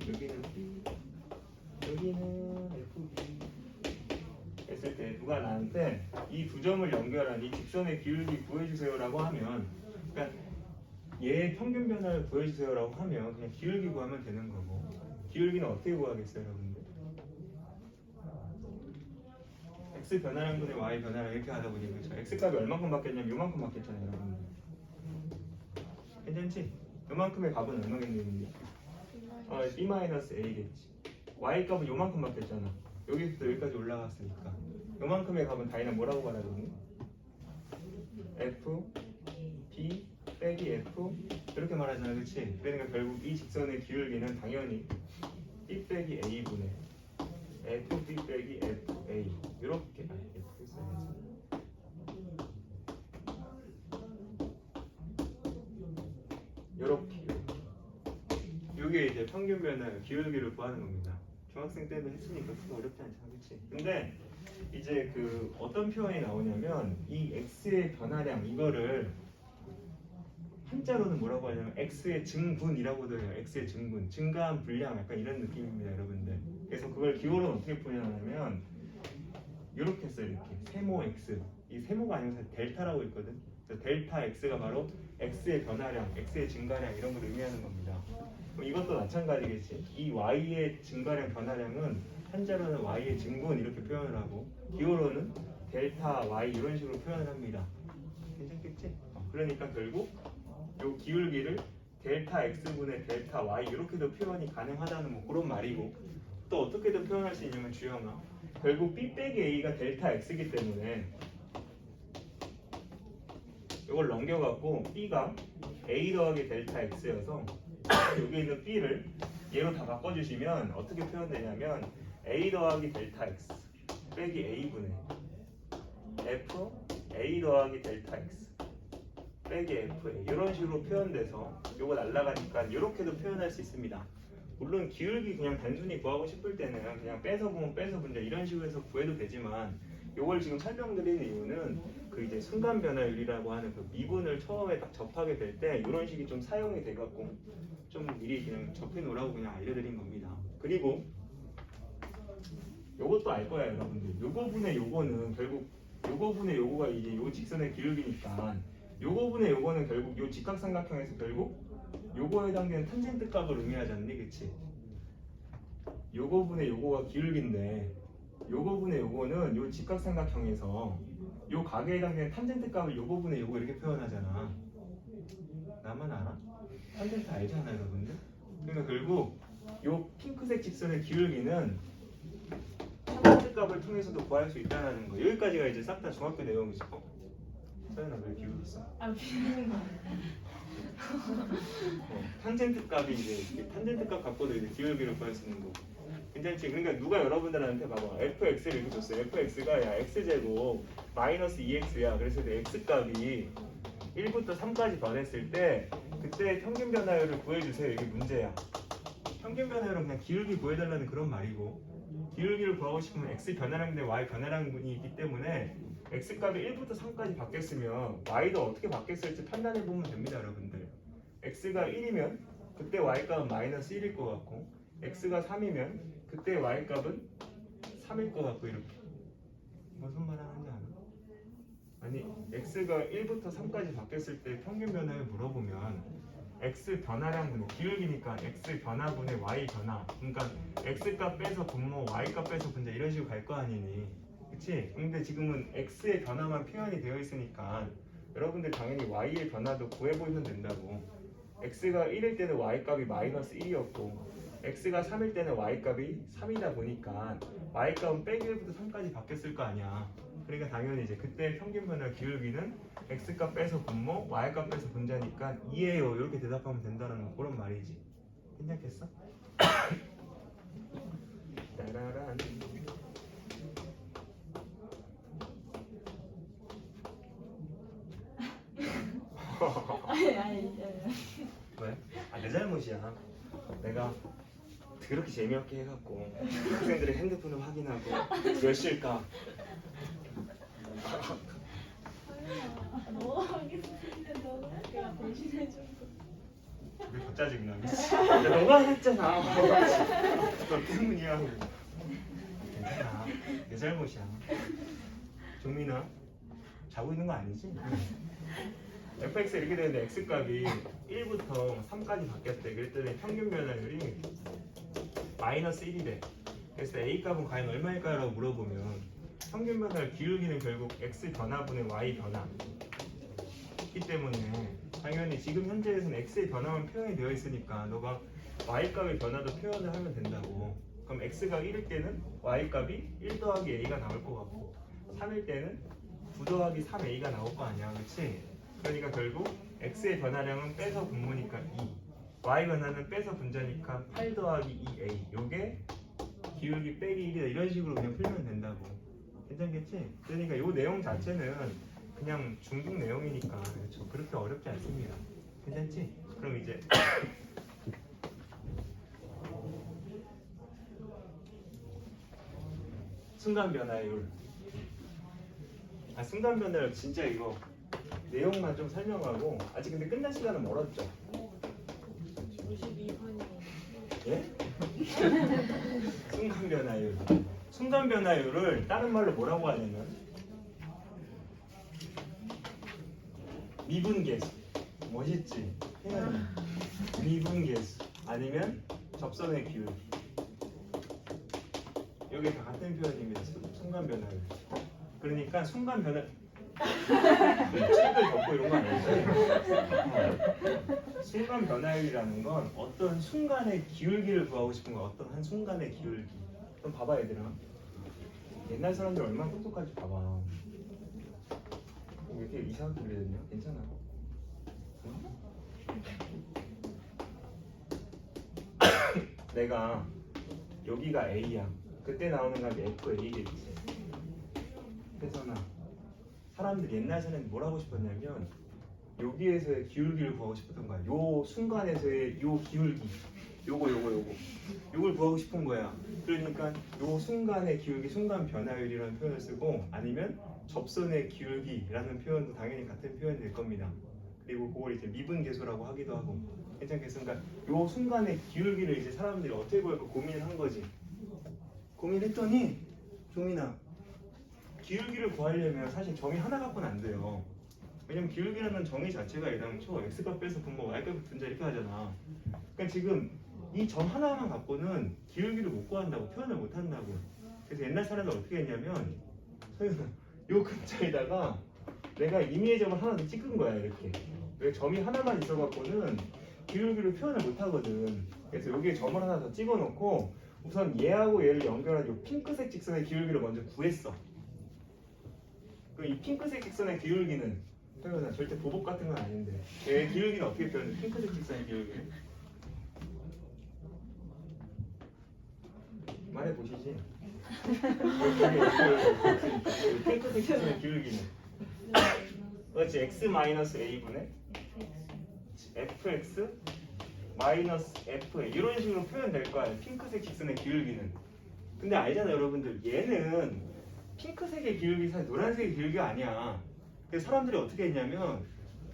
여기는 b, 여기는 fb 했을 때 누가 나한테 이 두 점을 연결한 이 직선의 기울기 구해주세요라고 하면 그러니까 얘의 평균 변화를 구해주세요라고 하면 그냥 기울기 구하면 되는 거고 기울기는 어떻게 구하겠어요 여러분들? x 변화량분의 y 변화량 이렇게 하다 보니 그렇죠. x 값이 얼마큼 바뀌었냐면 요만큼 바뀌었잖아요 여러분들. 괜찮지? 요만큼의 값은 얼마겠니? b-a겠지. y 값은 요만큼 바뀌었잖아. 여기부터 여기까지 올라갔으니까 요만큼의 값은 다이나 뭐라고 말하거든요? f, b, 빼기 f 이렇게 말하잖아 그렇지? 그러니까 결국 이 직선의 기울기는 당연히 b 빼기 a분의 fb 빼기 fa 이렇게 f 써야지. 요렇게 이게 이제 평균 변화 기울기를 구하는 겁니다. 중학생 때도 했으니까 크게 어렵지 않잖아 그치? 근데 이제 그 어떤 표현이 나오냐면 이 x의 변화량 이거를 한자로는 뭐라고 하냐면 x의 증분이라고도 해요. x의 증분, 증가한 분량 약간 이런 느낌입니다 여러분들. 그래서 그걸 기호로는 어떻게 표현하냐면 이렇게 써요. 이렇게 세모 x, 이 세모가 아니면 델타라고 있거든. 그래서 델타 x가 바로 x의 변화량, x의 증가량 이런 걸 의미하는 겁니다. 그럼 이것도 마찬가지겠지. 이 y의 증가량 변화량은 한자로는 y의 증분 이렇게 표현을 하고 기호로는 델타 y 이런 식으로 표현을 합니다. 괜찮겠지? 그러니까 결국 요 기울기를 델타 x분의 델타 y 이렇게도 표현이 가능하다는 뭐 그런 말이고 또 어떻게도 표현할 수 있냐면 주영아 결국 b 빼기 a가 델타 x이기 때문에 이걸 넘겨갖고 b가 a 더하기 델타 x여서 여기 있는 b를 얘로 다 바꿔주시면 어떻게 표현되냐면 a 더하기 델타 x 빼기 a분의 f a 더하기 델타 x 빼기 fa 이런 식으로 표현돼서 요거 날라가니까 이렇게도 표현할 수 있습니다. 물론 기울기 그냥 단순히 구하고 싶을 때는 그냥 빼서 보면 빼서 분자 이런 식으로 해서 구해도 되지만 요걸 지금 설명드리는 이유는 그 이제 순간 변화율이라고 하는 그 미분을 처음에 딱 접하게 될 때 이런 식이 좀 사용이 돼갖고 좀 미리 그냥 접해 놓으라고 그냥 알려드린 겁니다. 그리고 요것도 알 거야 여러분들. 요거분의 요거는 결국 요거분의 요거가 이제 요 직선의 기울기니까 요거분의 요거는 결국 요 직각삼각형에서 결국 요거에 해당되는 탄젠트 값을 의미하지 않니? 그치? 요거분의 요거가 기울기인데 요거분의 요거는 요 직각삼각형에서 요 각에 해당되는 탄젠트 값을 요거분의 요거 이렇게 표현하잖아. 나만 알아? 탄젠트 알잖아 여러분들? 그러니까 결국 요 핑크색 직선의 기울기는 탄젠트 값을 통해서도 구할 수 있다는 거. 여기까지가 이제 싹 다 중학교 내용이지. 서연아 왜 기울기 있어? 비는 거. 탄젠트 값이 이제 탄젠트 값 갖고도 이제 기울기를 구할 수 있는 거고. 괜찮지? 그러니까 누가 여러분들한테 봐봐 fx를 이렇게 줬어요. fx가 야 x제곱 마이너스 2x야. 그래서 x 값이 1부터 3까지 변했을 때 그때 평균 변화율을 구해주세요. 이게 문제야. 평균 변화율은 그냥 기울기 구해달라는 그런 말이고 기울기를 구하고 싶으면 x 변화량분의 y 변화량분이 있기 때문에 x 값이 1부터 3까지 바뀌었으면 y도 어떻게 바뀌었을지 판단해 보면 됩니다 여러분들. x가 1이면 그때 y 값은 마이너스 1일 것 같고 x가 3이면 그때 y 값은 3일 것 같고 이렇게. 무슨 말 하는지 알아? 아니 x가 1부터 3까지 바뀌었을 때 평균 변화를 물어보면 x 변화량분의 기울기니까 x 변화분의 y 변화 그러니까 x 값 빼서 분모 y 값 빼서 분자 이런 식으로 갈 거 아니니 그치? 근데 지금은 x의 변화만 표현이 되어 있으니까 여러분들 당연히 y의 변화도 구해보시면 된다고. x가 1일 때는 y 값이 마이너스 1이었고 x가 3일 때는 y값이 3이다 보니까 y값은 빼기 1부터 3까지 바뀌었을 거 아니야. 그러니까 당연히 이제 그때 평균 변화 기울기는 x값 빼서 분모, y값 빼서 분자니까 2예요. 이렇게 대답하면 된다는 그런 말이지. 괜찮겠어? 따라란. 아니. 왜? 아, 내 잘못이야. 내가 그렇게 재미없게 해갖고 학생들의 핸드폰을 확인하고 몇 시일까? 너 하겠는데 너는 내가 대신해주고. 왜 더 짜증나? 미치. 야, 너가 했잖아. 너 때문이야. 괜찮아. 내 잘못이야. 종민아, 자고 있는 거 아니지? fx 이렇게 되는데 x값이 1부터 3까지 바뀌었대. 그랬더니 평균 변화율이 마이너스 1이 돼. 그래서 a 값은 과연 얼마일까요? 라고 물어보면 평균 변화율 기울기는 결국 x 변화분의 y 변화이기 때문에 당연히 지금 현재에서는 x의 변화만 표현이 되어 있으니까 너가 y 값의 변화도 표현을 하면 된다고. 그럼 x가 1일 때는 y 값이 1 더하기 a가 나올 것 같고 3일 때는 9 더하기 3a가 나올 거 아니야, 그렇지? 그러니까 결국 x의 변화량은 빼서 분모니까 2, y 변화는 빼서 분자니까 8 더하기 2a. 요게 기울기 빼기 1이다. 이런 식으로 그냥 풀면 된다고. 괜찮겠지? 그러니까 이 내용 자체는 그냥 중국 내용이니까 그렇죠. 그렇게 어렵지 않습니다. 괜찮지? 그럼 이제 순간 변화율. 아, 순간 변화율 진짜 이거 내용만 좀 설명하고 아직 근데 끝날 시간은 멀었죠. 52분이에요. 예? 순간 변화율. 순간 변화율을 다른 말로 뭐라고 하냐면 미분계수. 멋있지? 미분계수 아니면 접선의 기울기. 여기 다 같은 표현입니다. 순간 변화율. 그러니까 순간 변화 책을 덮고 이런 거 아니죠? 순간 변화율이라는 건 어떤 순간의 기울기를 구하고 싶은 거야. 어떤 한 순간의 기울기. 그럼 봐봐 얘들아. 옛날 사람들 얼마나 똑똑한지 봐봐. 왜 이렇게 이상하게 그려졌냐? 괜찮아. 응? 내가 여기가 A야. 그때 나오는 값이 FA겠지. 그래서나 사람들 옛날 사람이 뭘 하고 싶었냐면 여기에서의 기울기를 구하고 싶었던 거야. 요 순간에서의 요 기울기. 요걸 구하고 싶은 거야. 그러니까 요 순간의 기울기, 순간 변화율이라는 표현을 쓰고 아니면 접선의 기울기라는 표현도 당연히 같은 표현이 될 겁니다. 그리고 그걸 이제 미분계수라고 하기도 하고. 괜찮겠어? 그러니까 요 순간의 기울기를 이제 사람들이 어떻게 구할까 고민을 한 거지. 고민했더니 종민아, 기울기를 구하려면 사실 정의 하나 갖고는 안 돼요. 왜냐면 기울기라는 정의 자체가 애당초 x값 빼서 분모 y값 분자 이렇게 하잖아. 그러니까 지금 이 점 하나만 갖고는 기울기를 못 구한다고, 표현을 못 한다고. 그래서 옛날 사람들 어떻게 했냐면 요 근처에다가 내가 임의의 점을 하나 더 찍은 거야. 이렇게. 왜 점이 하나만 있어 갖고는 기울기를 표현을 못 하거든. 그래서 여기에 점을 하나 더 찍어 놓고 우선 얘하고 얘를 연결한 이 핑크색 직선의 기울기를 먼저 구했어. 그럼 이 핑크색 직선의 기울기는 절대 보복 같은 건 아닌데 얘 기울기는 어떻게 표현해? 핑크색 직선의 기울기 말해 보시지. 핑크색 직선의 기울기는 그렇지. x-a분의 fx 마이너스 fa 이런 식으로 표현될 거야. 핑크색 직선의 기울기는. 근데 알잖아요 여러분들, 얘는 핑크색의 기울기 사실 노란색의 기울기가 아니야. 그래서 사람들이 어떻게 했냐면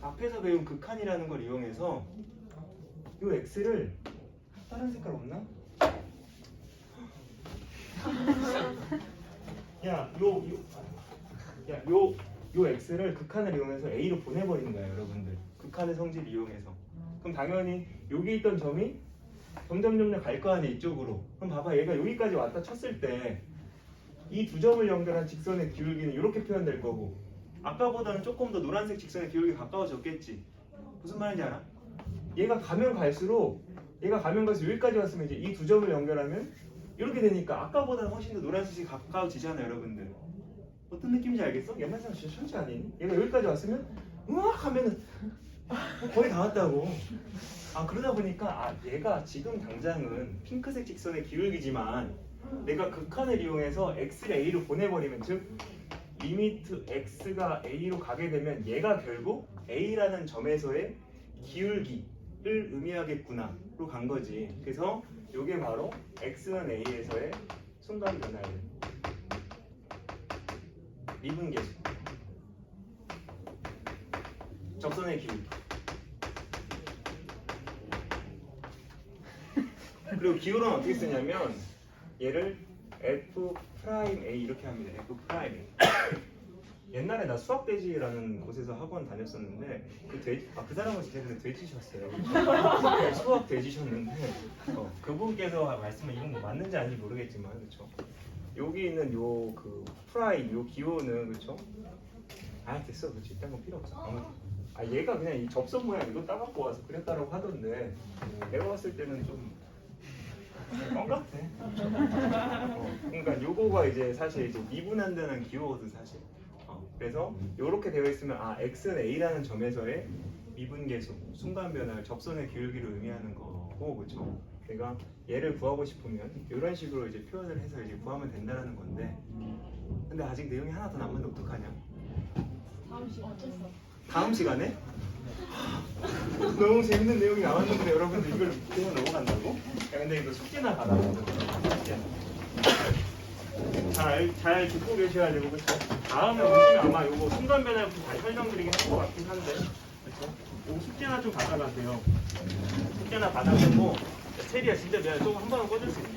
앞에서 배운 극한이라는 걸 이용해서 이 x를 다른 색깔 없나? 요 x를 극한을 이용해서 a로 보내버리는 거야 여러분들. 극한의 성질을 이용해서. 그럼 당연히 여기 있던 점이 점점 갈 거 아니야 이쪽으로. 그럼 봐봐, 얘가 여기까지 왔다 쳤을 때 이 두 점을 연결한 직선의 기울기는 이렇게 표현될 거고 아까보다는 조금 더 노란색 직선의 기울기가 가까워졌겠지. 무슨 말인지 알아? 얘가 가면 갈수록 얘가 가면 가서 여기까지 왔으면 이제 이 두 점을 연결하면 이렇게 되니까 아까보다는 훨씬 더 노란색이 가까워지잖아요, 여러분들. 어떤 느낌인지 알겠어? 연말상 진짜 천재 아니니? 얘가 여기까지 왔으면 으악 하면은 거의 다 왔다고. 아 그러다 보니까 아 얘가 지금 당장은 핑크색 직선의 기울기지만 내가 극한을 이용해서 x를 a로 보내버리면 즉 리미트 x가 a로 가게 되면 얘가 결국 a라는 점에서의 기울기를 의미하겠구나로 간 거지. 그래서 이게 바로 x는 a에서의 순간 변화를 미분계수 접선의 기울기. 그리고 기울은 어떻게 쓰냐면 얘를 f 프라임 a 이렇게 합니다. f 프라임 a. 옛날에 나 수학돼지라는 곳에서 학원 다녔었는데 그 돼지 그 사람은 진짜 근데 돼지셨어요. 수학 돼지셨는데 그분께서 말씀은 이건 뭐 맞는지 아닌지 모르겠지만 그렇죠. 여기 있는 요 그 프라임 요 기호는 그렇죠. 아 됐어 그렇지 이딴 건 필요 없어. 아무튼 아 얘가 그냥 이 접선 모양 이거 따갖고 와서 그렸다라고 하던데 내가 봤을 때는 좀 뻥 같아. 그러니까 요거가 이제 사실 이제 미분한다는 기호거든 사실. 그래서 요렇게 되어 있으면 아 x는 a라는 점에서의 미분계수 순간 변화를 접선의 기울기를 의미하는 거고 그렇죠. 내가 얘를 구하고 싶으면 이런 식으로 이제 표현을 해서 이제 구하면 된다는 건데 근데 아직 내용이 하나 더 남았는데 어떡하냐? 다음 시간 어땠어? 다음 시간에? 너무 재밌는 내용이 나왔는데 여러분들 이걸 그냥 넘어간다고? 야, 근데 이거 숙제나 받아. 잘 듣고 계셔야 되고 그렇죠? 다음에 오시면 아마 요거 순간 변화부터 잘 설명드리긴 할 것 같긴 한데 그렇죠? 요거 숙제나 좀 받아가세요. 숙제나 받아보고 체리야 진짜 내가 조금 한 번은 꺼줄 수 있어.